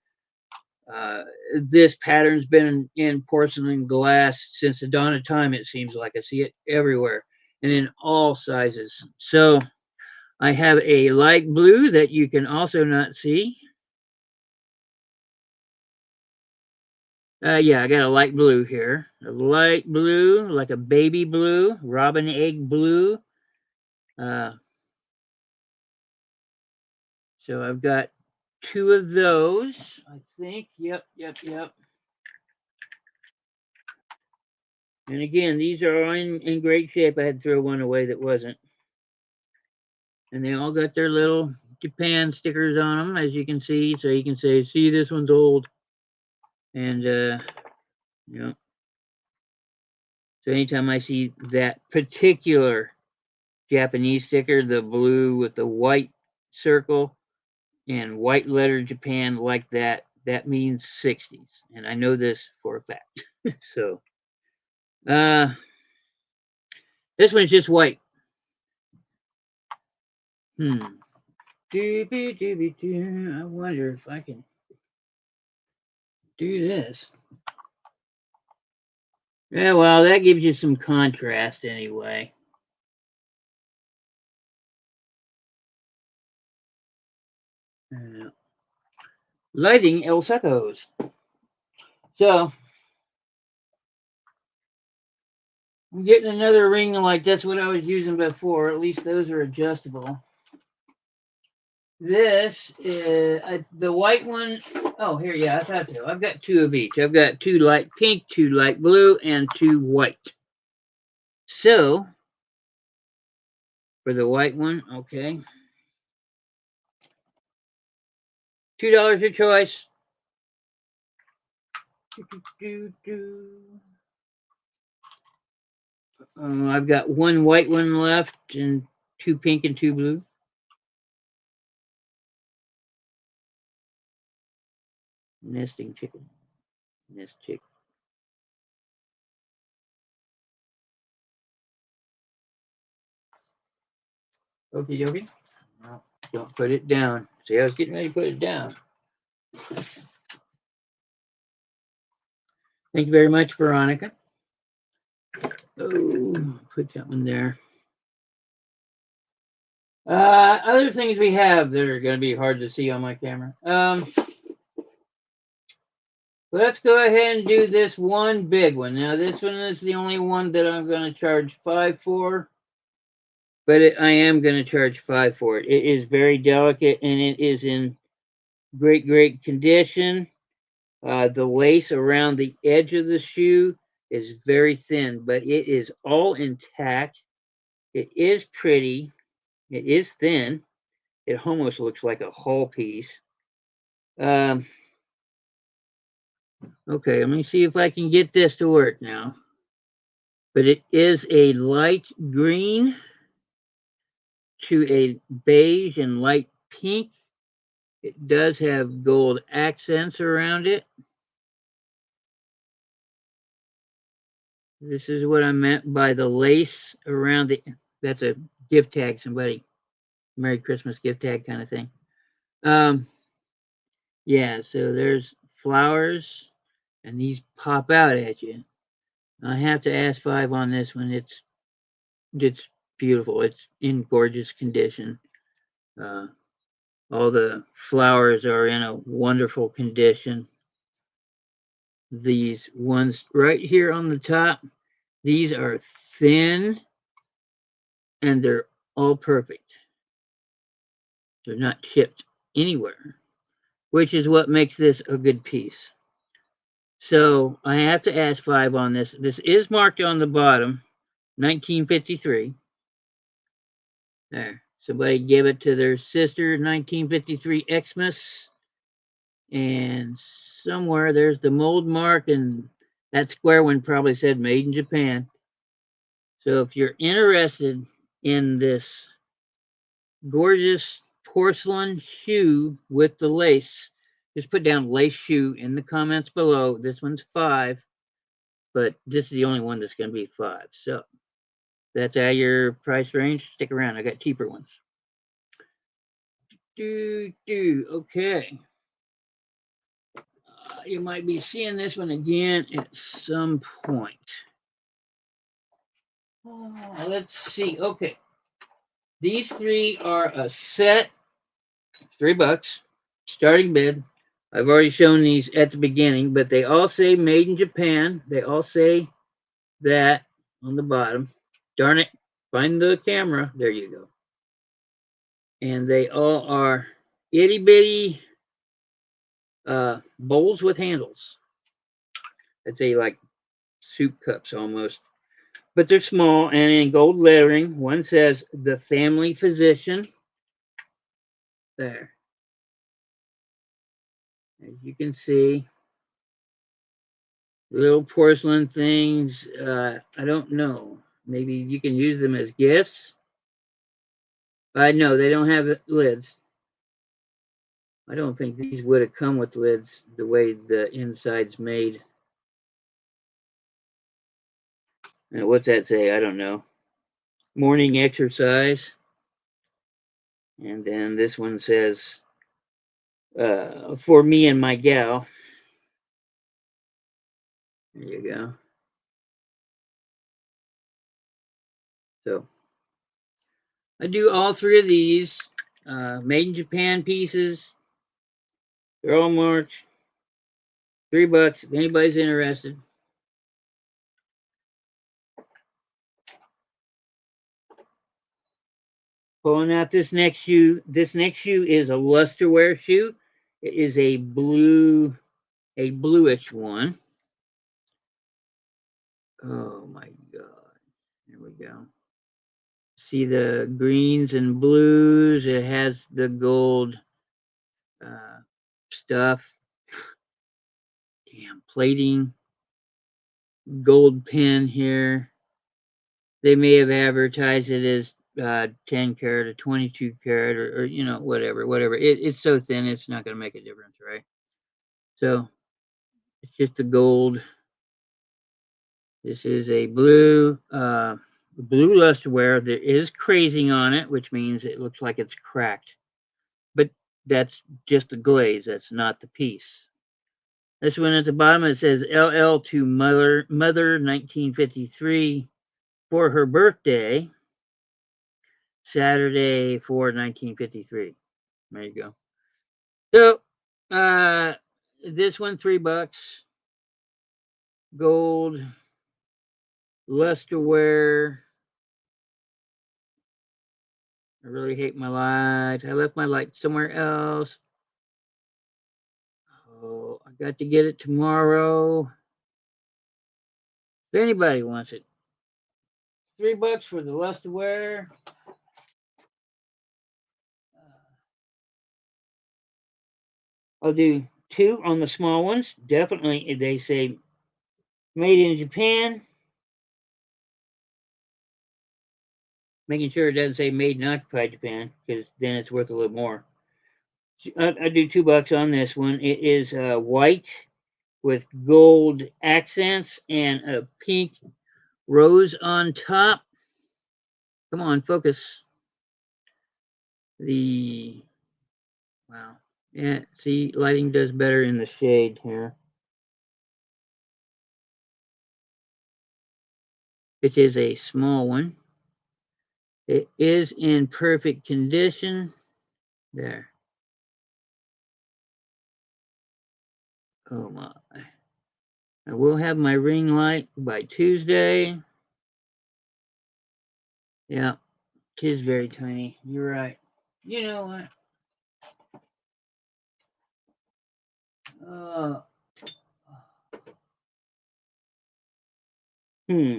This pattern's been in porcelain glass since the dawn of time, it seems like. I see it everywhere and in all sizes. So I have a light blue that you can also not see. Yeah, I got a light blue here. A light blue, like a baby blue, robin egg blue. So I've got 2 of those, I think. Yep. And again, these are all in great shape. I had to throw one away that wasn't. And they all got their little Japan stickers on them, as you can see. So you can say, see, this one's old. And, so anytime I see that particular Japanese sticker, the blue with the white circle and white letter Japan like that, that means 60s. And I know this for a fact. So, this one's just white. I wonder if I can do this. Yeah, well, that gives you some contrast anyway. Lighting El Secos. So, I'm getting another ring like that's what I was using before. At least those are adjustable. This is the white one. Oh, here, yeah, I thought so. I've got 2 of each. I've got 2 light pink, 2 light blue, and 2 white. So, for the white one, okay. $2 your choice. I've got 1 white one left and 2 pink and 2 blue. Nesting chicken. Nest chick. Okie dokie. No, don't put it down. See, I was getting ready to put it down. Thank you very much, Veronica. Oh, put that one there. Other things we have that are going to be hard to see on my camera. Let's go ahead and do this one big one. Now, this one is the only one that I'm going to charge 5 for, but I am going to charge 5 for it. It is very delicate and it is in great condition. The lace around the edge of the shoe is very thin, but it is all intact. It is pretty. It is thin. It almost looks like a hull piece. Okay, let me see if I can get this to work now. But it is a light green to a beige and light pink. It does have gold accents around it. This is what I meant by the lace around the, that's a gift tag, somebody, Merry Christmas gift tag kind of thing. Yeah, so there's flowers and these pop out at you. I have to ask 5 on this one. It's beautiful. It's in gorgeous condition. All the flowers are in a wonderful condition. These ones right here on the top, these are thin and they're all perfect. They're not chipped anywhere, which is what makes this a good piece. So I have to ask 5 on this. This is marked on the bottom, 1953. There. Somebody gave it to their sister, 1953 Xmas. And somewhere there's the mold mark, and that square one probably said made in Japan. So if you're interested in this gorgeous porcelain shoe with the lace, just put down lace shoe in the comments below. This one's 5, but this is the only one that's going to be 5. So that's out of your price range. Stick around. I got cheaper ones. Okay. You might be seeing this one again at some point. Let's see. Okay. These 3 are a set, $3, starting bid. I've already shown these at the beginning, but they all say made in Japan. They all say that on the bottom. Darn it. Find the camera. There you go. And they all are itty bitty bowls with handles. I'd say like soup cups almost. But they're small and in gold lettering. One says the family physician. There. As you can see, little porcelain things. I don't know. Maybe you can use them as gifts. No, they don't have lids. I don't think these would have come with lids the way the inside's made. And what's that say? I don't know. Morning exercise. And then this one says, for me and my gal. There you go. So I do all 3 of these made in Japan pieces. They're all marked. $3 if anybody's interested. Pulling out this next shoe. This next shoe is a lusterwear shoe. It is a bluish one. Oh my God. There we go. See the greens and blues. It has the gold stuff. Damn, plating. Gold pin here. They may have advertised it as 10 karat or 22 karat or you know, whatever. It's so thin, it's not going to make a difference, right? So it's just a gold. This is a blue lusterwear. There is crazing on it, which means it looks like it's cracked. But that's just the glaze. That's not the piece. This one at the bottom, it says LL to Mother 1953 for her birthday. Saturday for 1953. There you go. So, this one $3. Gold, lusterware. I really hate my light. I left my light somewhere else. Oh, I got to get it tomorrow. If anybody wants it, $3 for the lusterware. I'll do 2 on the small ones. Definitely, they say made in Japan. Making sure it doesn't say made in occupied Japan, because then it's worth a little more. I do $2 on this one. It is white with gold accents and a pink rose on top. Come on, focus. Wow. Yeah, see, lighting does better in the shade here. It is a small one. It is in perfect condition. There. Oh my. I will have my ring light by Tuesday. Yeah, it is very tiny. You're right. You know what? Uh, hmm.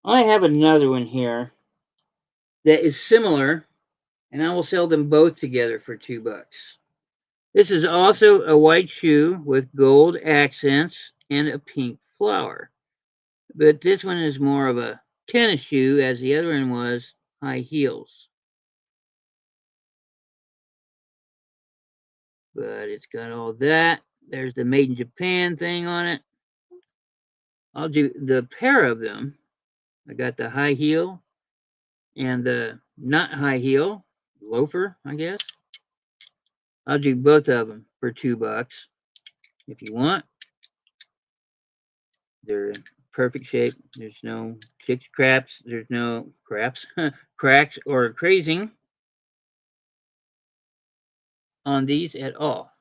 I have another one here that is similar, and I will sell them both together for $2. This is also a white shoe with gold accents and a pink flower. But this one is more of a tennis shoe, as the other one was high heels. But it's got all that. There's the made in Japan thing on it. I'll do the pair of them. I got the high heel and the not high heel loafer, I guess. I'll do both of them for $2 if you want. They're in perfect shape. There's no chicks craps. There's no craps, cracks or crazing on these at all.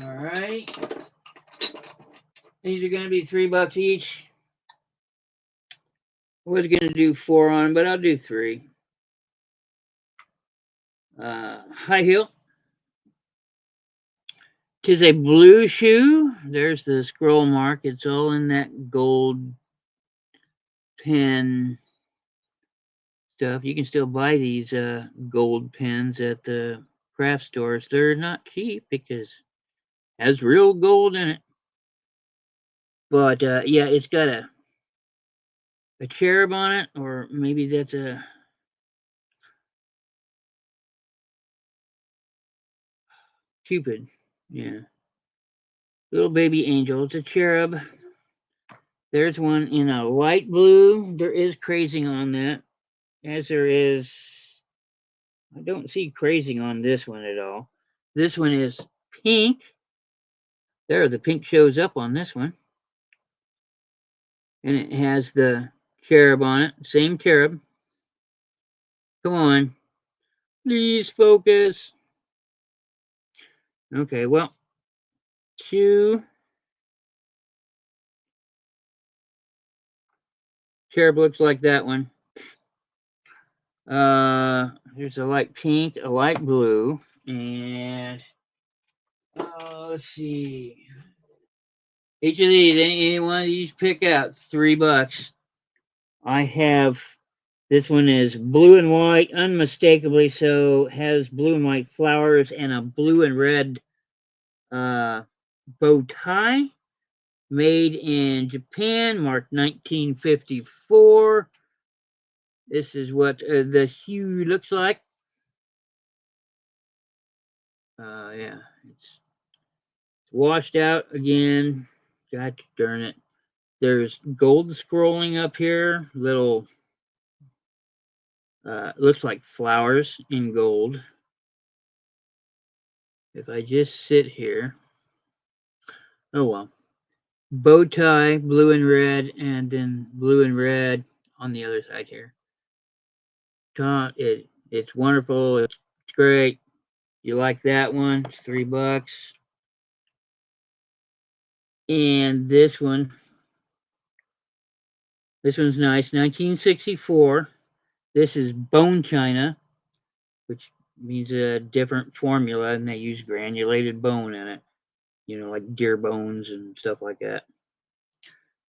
All right. These are going to be $3 each. I was going to do 4 on, but I'll do 3. High heel. Tis a blue shoe. There's the scroll mark. It's all in that gold pen stuff. You can still buy these gold pens at the craft stores. They're not cheap because it has real gold in it. But yeah, it's got a cherub on it, or maybe that's a Cupid. Yeah. Little baby angel. It's a cherub. There's one in a light blue. There is crazing on that, as there is. I don't see crazing on this one at all. This one is pink. There, the pink shows up on this one. And it has the cherub on it. Same cherub. Come on. Please focus. Okay, well, 2. Cherub looks like that one. There's a light pink, a light blue, and let's see. Each of these, any one of these pick out, $3. I have this one is blue and white, unmistakably so. Has blue and white flowers and a blue and red bow tie. Made in Japan, marked 1954. This is what the shoe looks like. Yeah, it's washed out again. God darn it. There's gold scrolling up here. Little, looks like flowers in gold. If I just sit here. Oh well. bow tie, blue and red, and then blue and red on the other side here. It's wonderful. It's great. You like that one? It's $3. And this one's nice. 1964. This is bone china, which means a different formula, and they use granulated bone in it. Like deer bones and stuff like that.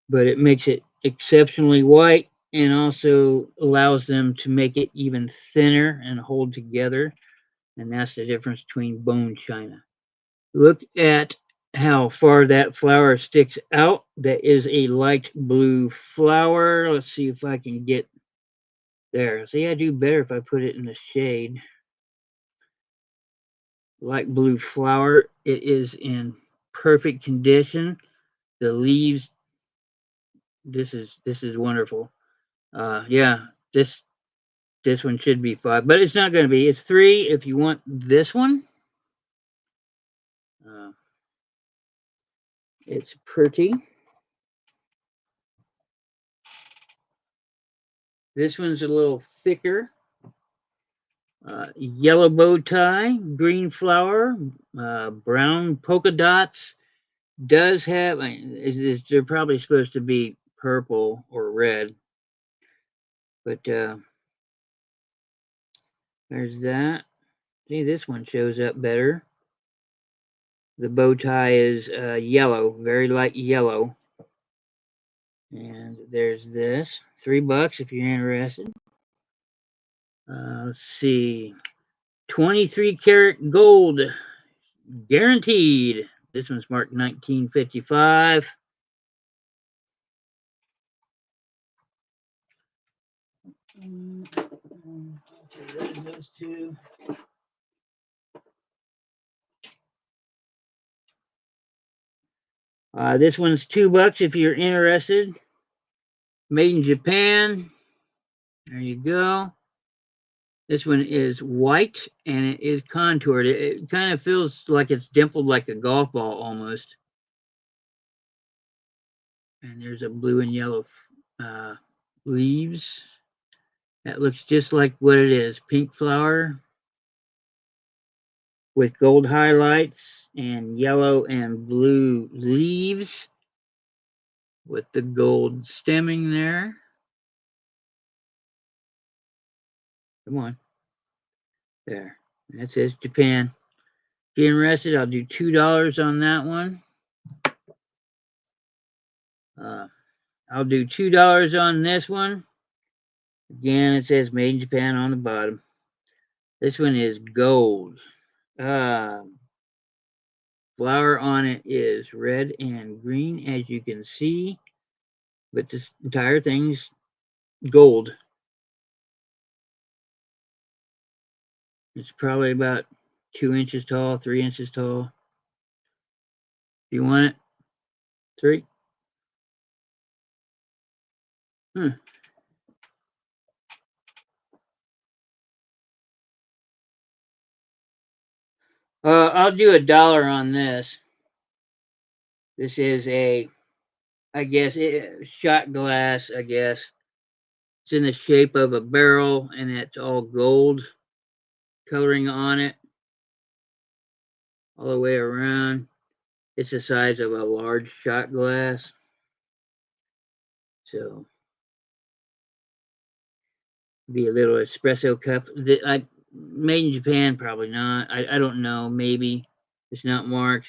But it makes it exceptionally white and also allows them to make it even thinner and hold together. And that's the difference between bone china. Look at how far that flower sticks out. That is a light blue flower. Let's see if I can get there. See, I do better if I put it in the shade. Light blue flower. It is in perfect condition. The leaves. This is wonderful. Yeah, this one should be 5, but it's not going to be. It's 3 if you want this one. It's pretty. This one's a little thicker. Yellow bow tie, green flower, brown polka dots. Does have, they're probably supposed to be purple or red, but there's that. See, this one shows up better. The bow tie is yellow, very light yellow. And there's this, $3 if you're interested. Let's see, 23 karat gold, guaranteed. This one's marked 1955. Those two. This one's $2 if you're interested. Made in Japan. There you go. This one is white and it is contoured. It kind of feels like it's dimpled like a golf ball almost. And there's a blue and yellow leaves. That looks just like what it is. Pink flower with gold highlights and yellow and blue leaves with the gold stemming there. Come on. There. That says Japan. If you're interested, I'll do $2 on that one. I'll do $2 on this one. Again, it says made in Japan on the bottom. This one is gold. Flower on it is red and green, as you can see. But this entire thing's gold. It's probably about 2 inches tall, 3 inches tall. If you want it, 3. I'll do $1 on this. This is I guess, shot glass, I guess. It's in the shape of a barrel and it's all gold coloring on it all the way around. It's the size of a large shot glass. So, be a little espresso cup. Made in Japan, probably not. I don't know. Maybe it's not marked.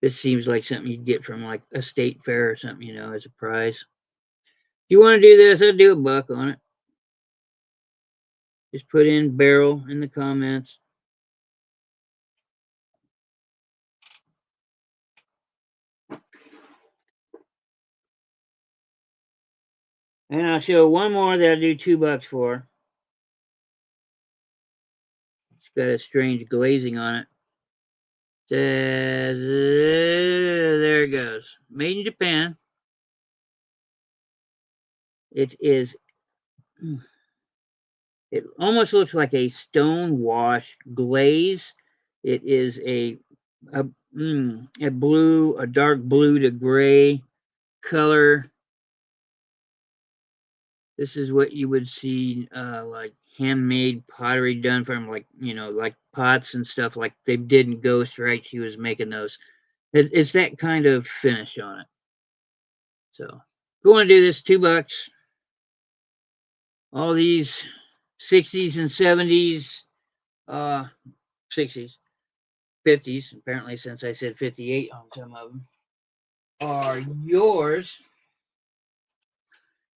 This seems like something you'd get from like a state fair or something, as a prize. If you want to do this, I'll do $1 on it. Just put in barrel in the comments. And I'll show one more that I'll do $2 for. It's got a strange glazing on it. Says, there it goes. Made in Japan. It almost looks like a stone wash glaze. It is a a blue, a dark blue to gray color. This is what you would see like handmade pottery done from, like, like pots and stuff like they did in Ghost, right? She was making those. It's that kind of finish on it. So if you want to do this, $2. All these 60s and 70s, 60s, 50s, apparently, since I said 58 on some of them, are yours.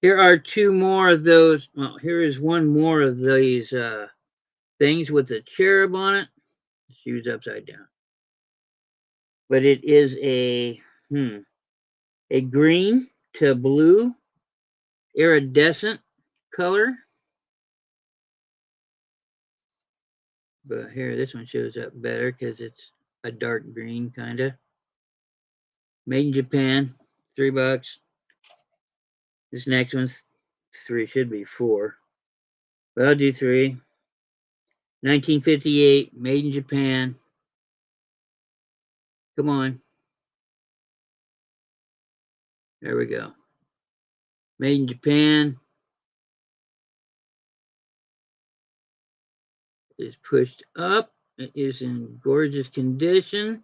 Here are two more of those. Well, here is one more of these things with a cherub on it. The shoe's upside down. But it is a green to blue iridescent color. But here, this one shows up better because it's a dark green, kind of. Made in Japan, $3. This next one's 3, should be 4. But I'll do 3. 1958, made in Japan. Come on. There we go. Made in Japan. Is pushed up. It is in gorgeous condition.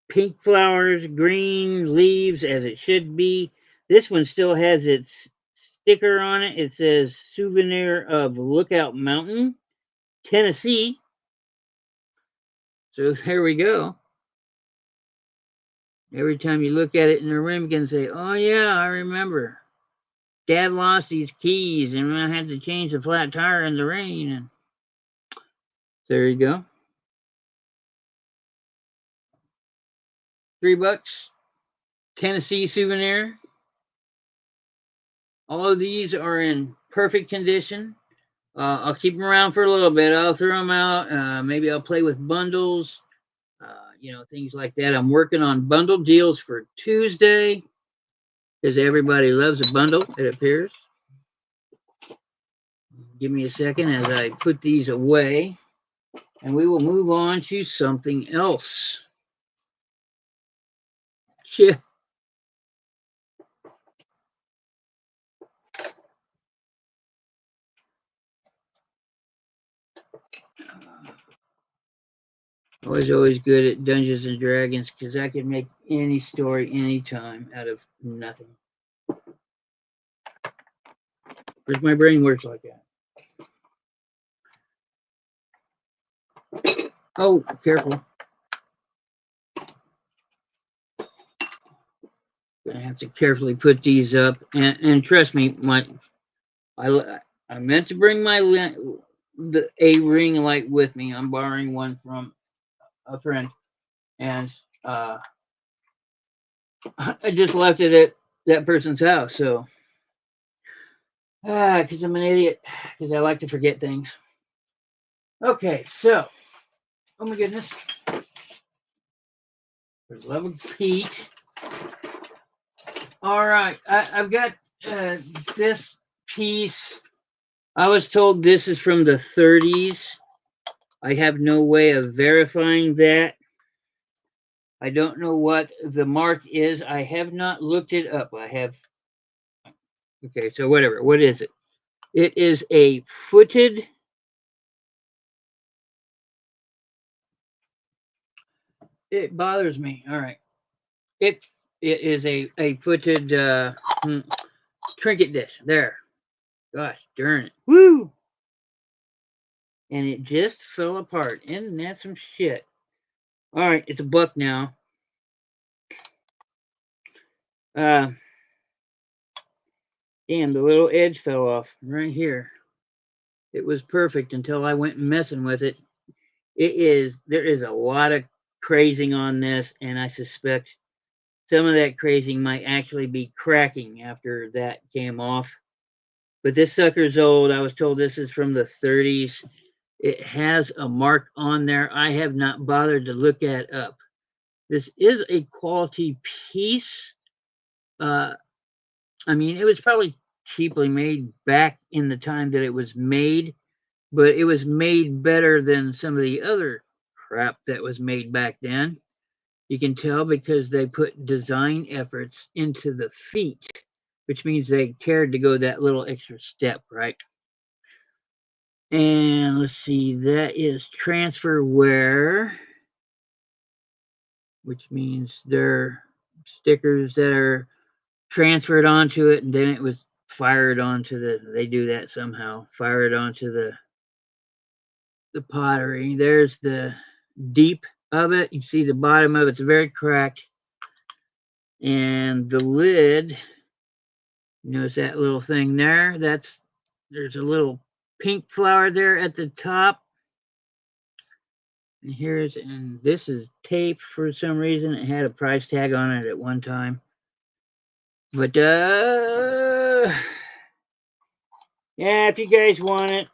Pink flowers, green leaves, as it should be. This one still has its sticker on it. It says souvenir of Lookout Mountain, Tennessee. So there we go. Every time you look at it in the rim, you can say, oh yeah, I remember. Dad lost these keys and I had to change the flat tire in the rain. And there you go. $3. Tennessee souvenir. All of these are in perfect condition. I'll keep them around for a little bit. I'll throw them out. Maybe I'll play with bundles, things like that. I'm working on bundle deals for Tuesday because everybody loves a bundle, it appears. Give me a second as I put these away, and we will move on to something else. Yeah. I was always good at Dungeons and Dragons because I could make any story anytime out of nothing. Because my brain works like that. Oh, careful. Gonna have to carefully put these up, and trust me, I meant to bring a ring light with me. I'm borrowing one from a friend, and I just left it at that person's house. So, because I'm an idiot, because I like to forget things. Okay, so, oh my goodness, for the love of Pete. All right, I've got this piece. I was told this is from the 30s. I have no way of verifying that. I don't know what the mark is. I have not looked it up. Okay, so whatever. What is it? It is a footed. It bothers me. All right. It is a footed trinket dish. There. Gosh darn it. Woo! And it just fell apart. Isn't that some shit? All right, it's $1 now. Damn, the little edge fell off right here. It was perfect until I went messing with it. There is a lot of crazing on this, and I suspect some of that crazing might actually be cracking after that came off. But this sucker's old. I was told this is from the 30s. It has a mark on there. I have not bothered to look at up. This is a quality piece. I mean, it was probably cheaply made back in the time that it was made, but it was made better than some of the other crap that was made back then. You can tell because they put design efforts into the feet, which means they cared to go that little extra step, right? And let's see, that is transfer wear, which means they're stickers that are transferred onto it and then it was fired onto they do that somehow, fire it onto the pottery. There's the deep of it. You see the bottom of it's very cracked. And the lid, notice that little thing there? There's a little pink flower there at the top. And this is tape for some reason. It had a price tag on it at one time. But yeah, if you guys want it,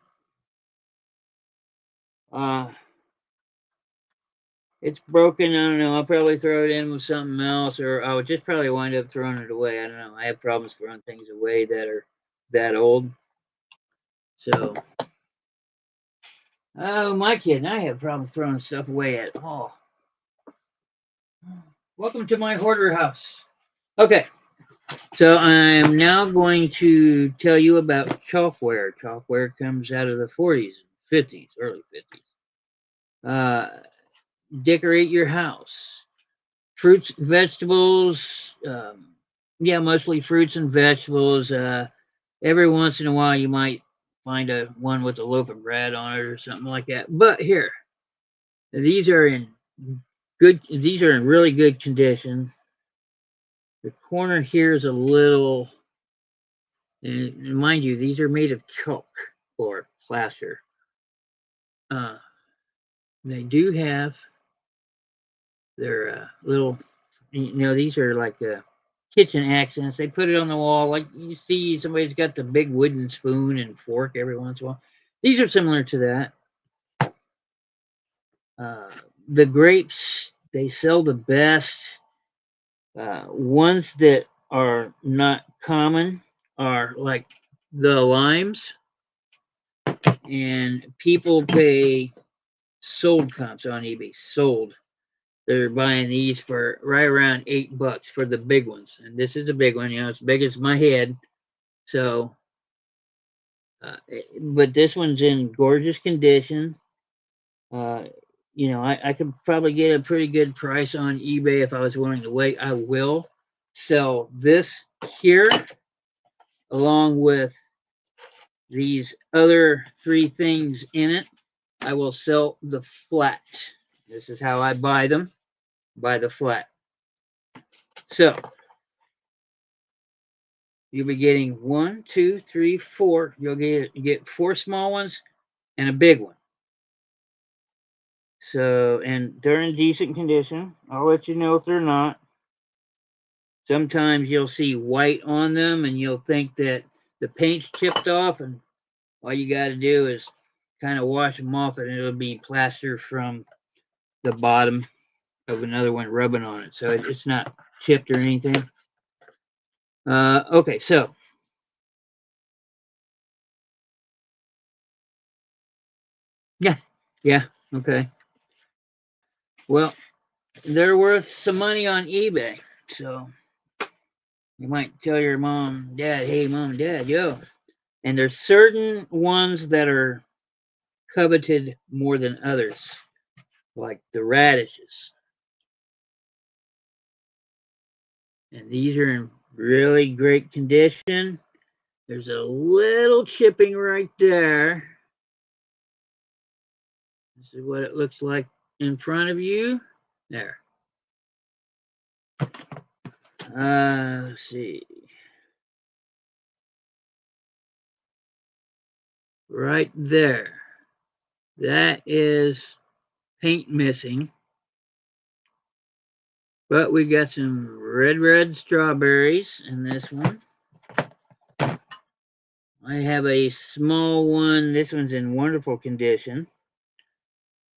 it's broken. I don't know. I'll probably throw it in with something else, or I would just probably wind up throwing it away. I don't know. I have problems throwing things away that are that old. So, oh, my kid and I have problems throwing stuff away at all. Welcome to my hoarder house. Okay, so I'm now going to tell you about chalkware. Chalkware comes out of the 40s, 50s, early 50s. Decorate your house. Fruits, vegetables, yeah, mostly fruits and vegetables. Every once in a while, you might find one with a loaf of bread on it or something like that. But here, these are in really good condition. The corner here is a little, and mind you, these are made of chalk or plaster. They do have their little, these are like kitchen accents. They put it on the wall, like you see somebody's got the big wooden spoon and fork every once in a while. These are similar to that. The grapes, they sell the best. Ones that are not common are like the limes, and people pay sold comps on eBay. Sold. They're buying these for right around $8 for the big ones, and this is a big one. It's big as my head. So, but this one's in gorgeous condition. I could probably get a pretty good price on eBay if I was willing to wait. I will sell this here along with these other three things in it. I will sell the flat. This is how I buy them. Buy the flat. So you'll be getting 1, 2, 3, 4. You'll get 4 small ones and a big one. So, and they're in decent condition. I'll let you know if they're not. Sometimes you'll see white on them and you'll think that the paint's chipped off, and all you got to do is kind of wash them off and it'll be plaster from the bottom of another one rubbing on it. So it's not chipped or anything. Okay, so yeah, okay. Well, they're worth some money on eBay, so you might tell your mom, dad, hey, mom, dad, yo. And there's certain ones that are coveted more than others, like the radishes. And these are in really great condition. There's a little chipping right there. This is what it looks like in front of you. There. Let's see. Right there. That is paint missing. But we got some red strawberries in this one. I have a small one. This one's in wonderful condition.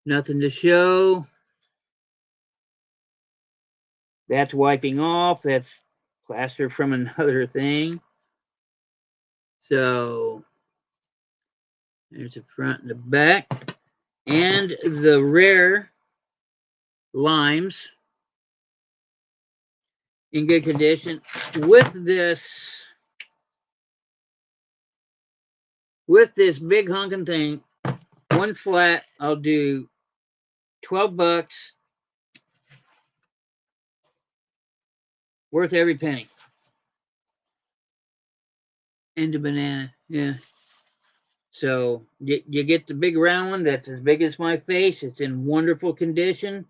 Nothing to show. That's wiping off. That's plaster from another thing. So there's the front and the back. And the rare limes in good condition. With this big honking thing, one flat, I'll do $12, worth every penny. And the banana, yeah. So you get the big round one that's as big as my face. It's in wonderful condition.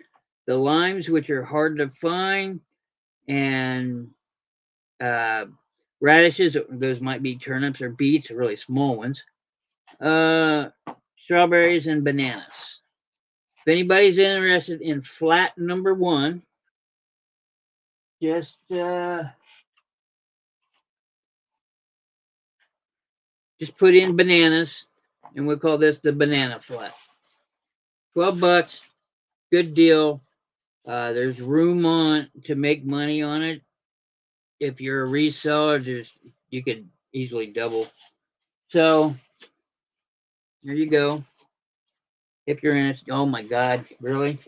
The limes, which are hard to find, and radishes, those might be turnips or beets, really small ones. Strawberries and bananas. If anybody's interested in flat number one, just put in bananas, and we'll call this the banana flat. $12, good deal. There's room on to make money on it. If you're a reseller, you could easily double. So there you go. If you're in it, oh my God, really?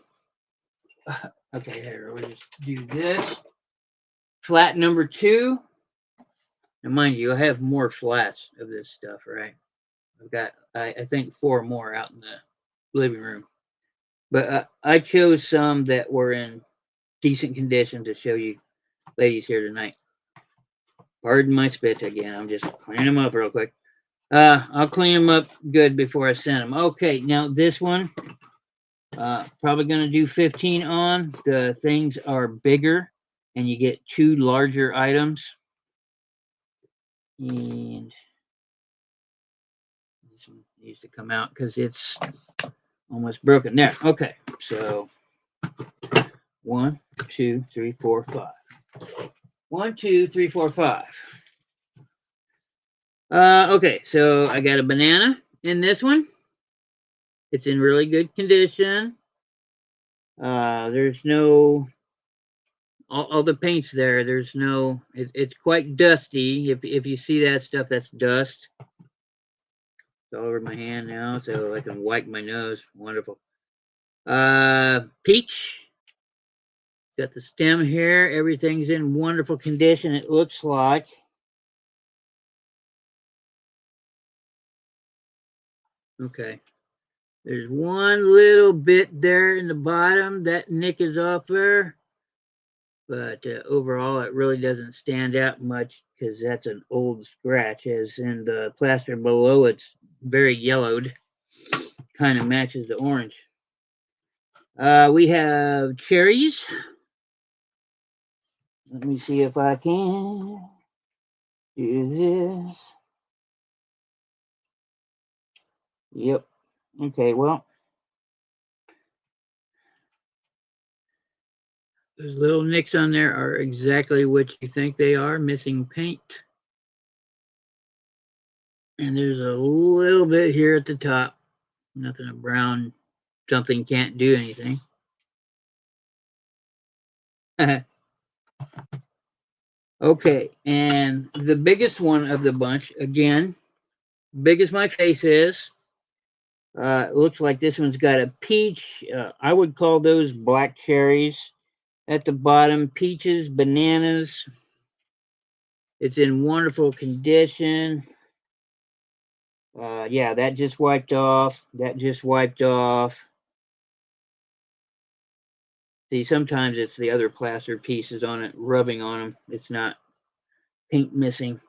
Okay, here, we'll just do this. Flat number two. Now, mind you, I have more flats of this stuff, right? I've got, I think, 4 more out in the living room. But I chose some that were in decent condition to show you ladies here tonight. Pardon my spit again. I'm just cleaning them up real quick. I'll clean them up good before I send them. Okay, now this one, probably going to do 15 on. The things are bigger, and you get 2 larger items. And this one needs to come out because it's almost broken. There. Okay, so 1, 2, 3, 4, 5. 1, 2, 3, 4, 5. Okay, so I got a banana in this one. It's in really good condition. There's no all the paint's there. There's no. It's quite dusty. If you see that stuff, that's dust. It's all over my hand now, so I can wipe my nose. Wonderful. Peach. Got the stem here. Everything's in wonderful condition. It looks like. Okay. There's one little bit there in the bottom that nick is off there. But overall, it really doesn't stand out much because that's an old scratch. As in the plaster below, it's very yellowed. Kind of matches the orange. We have cherries. Let me see if I can do this. Yep. Okay, well, those little nicks on there are exactly what you think they are, missing paint. And there's a little bit here at the top. Nothing, a brown something can't do anything. Okay, and the biggest one of the bunch, again, big as my face is, it looks like this one's got a peach. I would call those black cherries. At the bottom, peaches, bananas. It's in wonderful condition. Yeah, that just wiped off. That just wiped off. See, sometimes it's the other plaster pieces on it rubbing on them. It's not paint missing.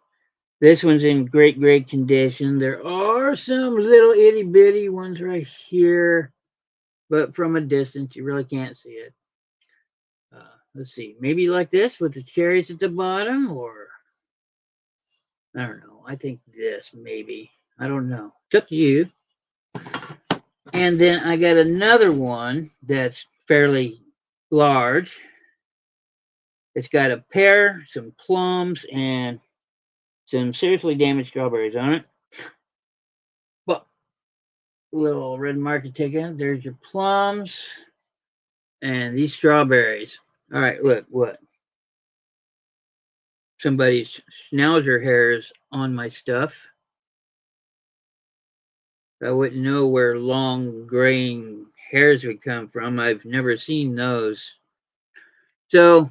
This one's in great, great condition. There are some little itty bitty ones right here, but from a distance, you really can't see it. Let's see, maybe like this with the cherries at the bottom, or I don't know. I think this maybe. I don't know. It's up to you. And then I got another one that's fairly large. It's got a pear, some plums, and some seriously damaged strawberries on it. But little red marker taken. There's your plums and these strawberries. All right, look what. Somebody's schnauzer hairs on my stuff. I wouldn't know where long graying hairs would come from. I've never seen those. So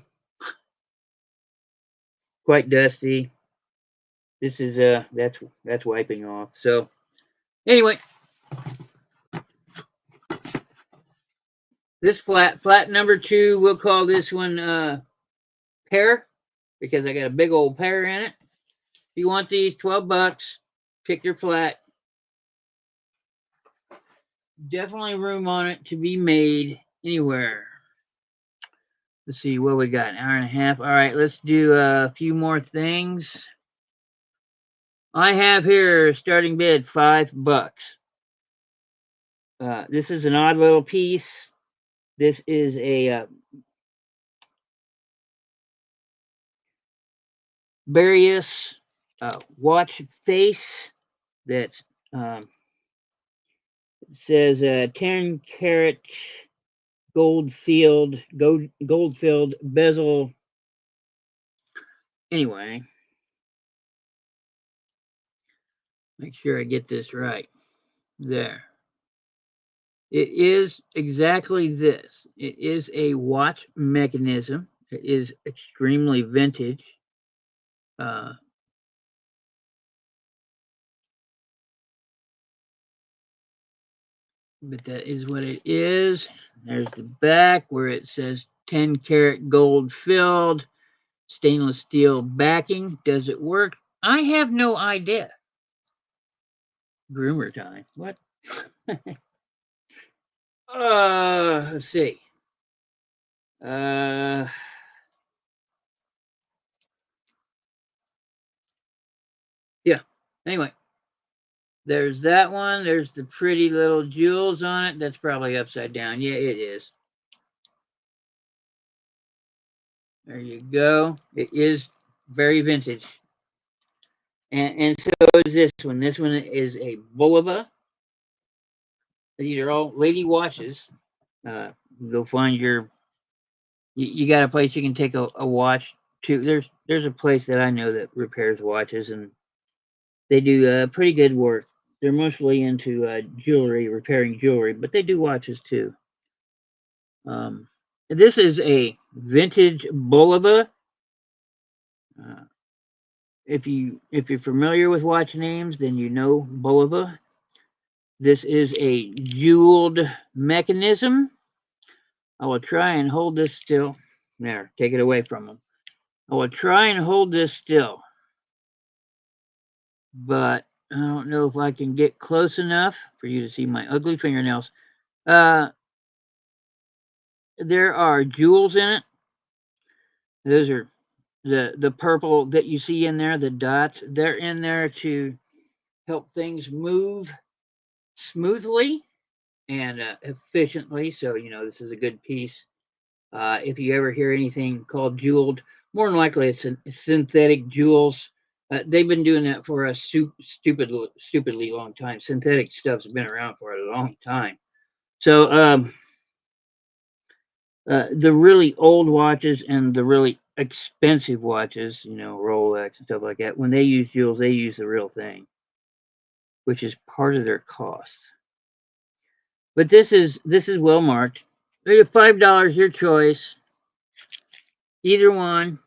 quite dusty. This is that's wiping off. So anyway, this flat number 2, we'll call this one pear, because I got a big old pear in it. If you want these, $12, pick your flat. Definitely room on it to be made anywhere. Let's see what we got. An hour and a half. All right, let's do a few more things. I have here starting bid $5. This is an odd little piece. This is a various watch face that says 10 karat gold filled bezel. Anyway, make sure I get this right. There. It is exactly this. It is a watch mechanism. It is extremely vintage. Uh, but that is what it is. There's the back where it says 10 karat gold filled, stainless steel backing. Does it work? I have no idea. Groomer time. What? Let's see. Yeah. Anyway, there's that one. There's the pretty little jewels on it. That's probably upside down. Yeah, it is. There you go. It is very vintage. And so is this one. This one is a Bulova. These are all lady watches. Go find your. You got a place you can take a watch to. There's a place that I know that repairs watches, and they do pretty good work. They're mostly into jewelry, repairing jewelry, but they do watches too. This is a vintage Bulova. If you're familiar with watch names, then you know Bulova. This is a jeweled mechanism. I will try and hold this still. There, take it away from them. I will try and hold this still, but I don't know if I can get close enough for you to see my ugly fingernails. There are jewels in it. Those are the purple that you see in there, the dots. They're in there to help things move smoothly and efficiently. So, this is a good piece. If you ever hear anything called jeweled, more than likely it's synthetic jewels. They've been doing that for a stupidly long time. Synthetic stuff's been around for a long time. So the really old watches and the really expensive watches, Rolex and stuff like that, when they use jewels, they use the real thing, which is part of their cost. But this is well marked. $5, your choice. Either one.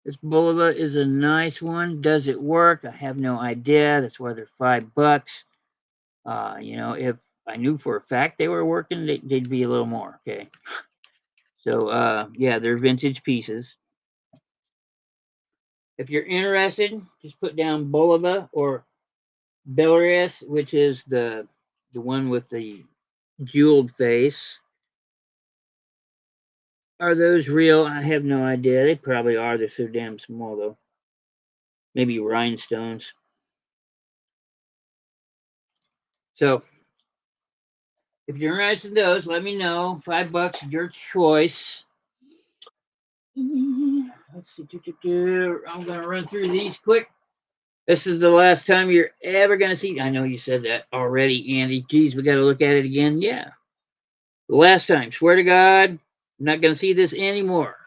This Bulova is a nice one. Does it work? I have no idea. That's why they're $5. If I knew for a fact they were working, they'd be a little more. Okay. So yeah, they're vintage pieces. If you're interested, just put down Bulova or Belarus, which is the one with the jeweled face. Are those real? I have no idea. They probably are. They're so damn small, though. Maybe rhinestones. So, if you're interested in those, let me know. $5, your choice. Let's see. I'm going to run through these quick. This is the last time you're ever going to see. I know you said that already, Andy. Geez, we got to look at it again. Yeah. The last time. Swear to God, I'm not going to see this anymore.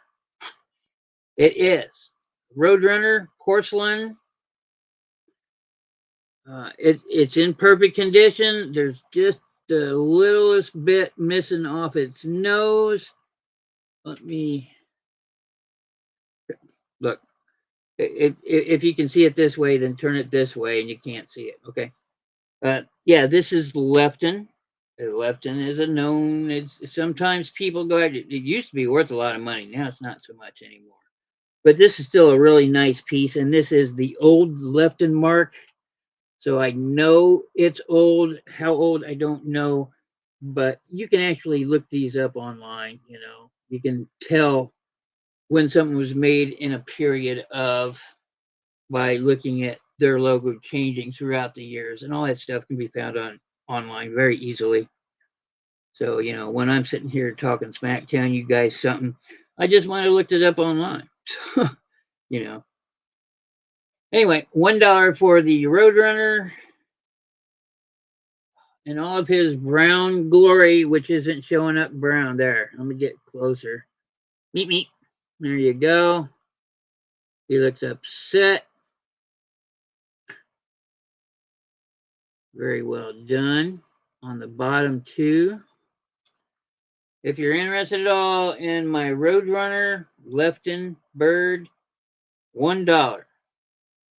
It is Roadrunner porcelain It's in perfect condition. There's just the littlest bit missing off its nose. Let me look. If you can see it this way, then turn it this way, and you can't see it. Okay. Yeah, this is Lefton. Lefton is a known. It's sometimes people go. It used to be worth a lot of money. Now it's not so much anymore. But this is still a really nice piece, and this is the old Lefton mark. So I know it's old. How old, I don't know. But you can actually look these up online. You can tell when something was made in a period of by looking at their logo changing throughout the years, and all that stuff can be found online very easily. So, when I'm sitting here talking smack, telling you guys something, I just want to look it up online. you know. Anyway, $1 for the Roadrunner and all of his brown glory, which isn't showing up brown there. Let me get closer. Meet me. There you go. He looks upset. Very well done. On the bottom too. If you're interested at all in my Roadrunner Lefton Bird, $1.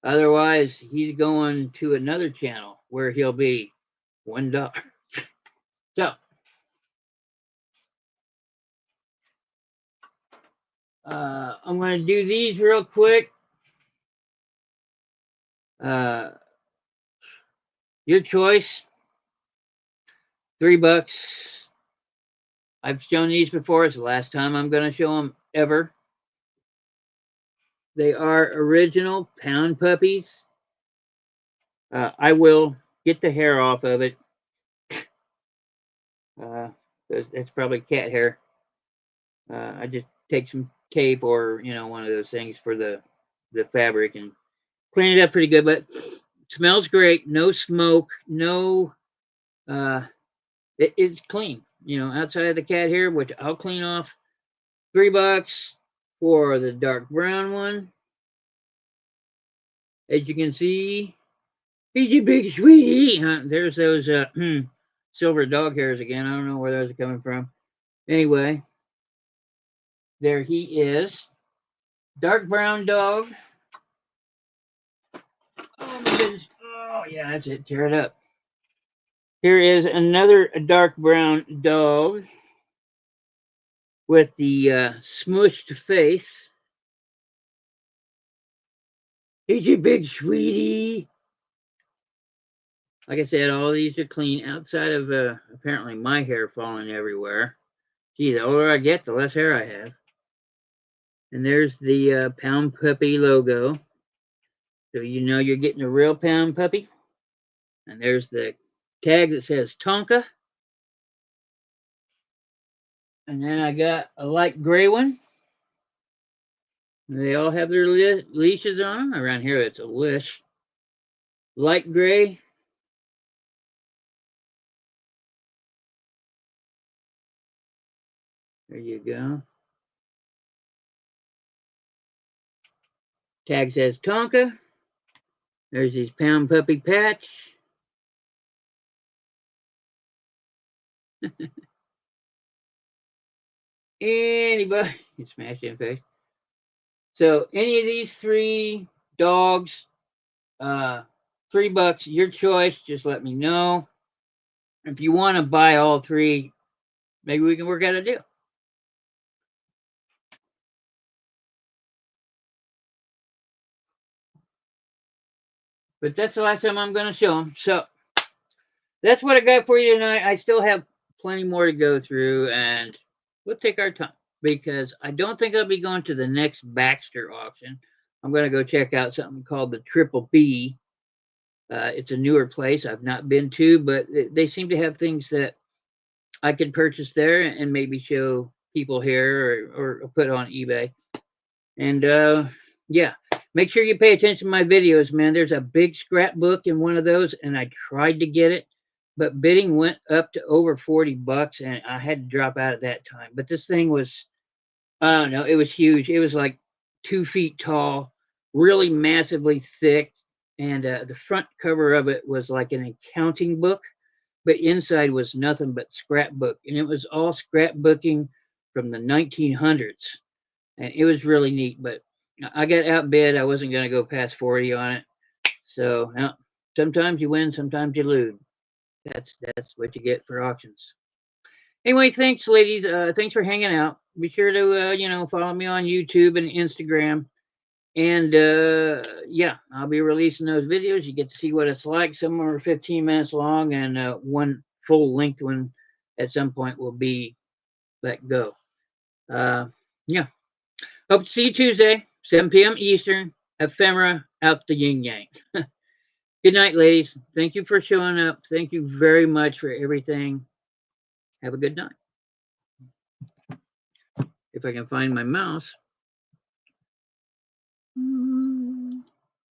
Otherwise, he's going to another channel where he'll be $1. So, I'm going to do these real quick. Your choice. $3. I've shown these before. It's the last time I'm going to show them ever. They are original pound puppies. I will get the hair off of it. It's probably cat hair. I just take some tape or one of those things for the fabric and clean it up pretty good. But it smells great. No smoke. No. It's clean. Outside of the cat hair, which I'll clean off. $3 for the dark brown one. As you can see, he's a big sweetie. There's those silver dog hairs again. I don't know where those are coming from. Anyway, there he is. Dark brown dog. Oh my goodness. Oh yeah, that's it. Tear it up. Here is another dark brown dog with the smushed face. He's a big sweetie. Like I said, all these are clean outside of apparently my hair falling everywhere. Gee, the older I get, the less hair I have. And there's the Pound Puppy logo. So you're getting a real Pound Puppy. And there's the tag that says Tonka. And then I got a light gray one. They all have their leashes on them. Around here, it's a leash. Light gray. There you go. Tag says Tonka. There's his Pound Puppy patch. Anybody can smash in face. So any of these 3 dogs, $3, your choice. Just let me know. If you want to buy all 3, maybe we can work out a deal. But that's the last time I'm going to show them. So that's what I got for you tonight. I still have plenty more to go through, and we'll take our time because I don't think I'll be going to the next Baxter auction. I'm going to go check out something called the Triple B. It's a newer place I've not been to, but they seem to have things that I could purchase there and maybe show people here or put on eBay. And yeah, make sure you pay attention to my videos, man. There's a big scrapbook in one of those, and I tried to get it, but bidding went up to over $40, and I had to drop out at that time. But this thing was, I don't know, it was huge. It was like 2 feet tall, really massively thick, and the front cover of it was like an accounting book, but inside was nothing but scrapbook, and it was all scrapbooking from the 1900s, and it was really neat. But I got outbid. I wasn't going to go past 40 on it, so sometimes you win, sometimes you lose. That's what you get for auctions. Anyway, thanks, ladies. Thanks for hanging out. Be sure to follow me on YouTube and Instagram. And yeah, I'll be releasing those videos. You get to see what it's like. Some are 15 minutes long, and one full length one at some point will be let go. Yeah. Hope to see you Tuesday, 7 p.m. Eastern. Ephemera out the yin yang. Good night, ladies. Thank you for showing up. Thank you very much for everything. Have a good night. If I can find my mouse.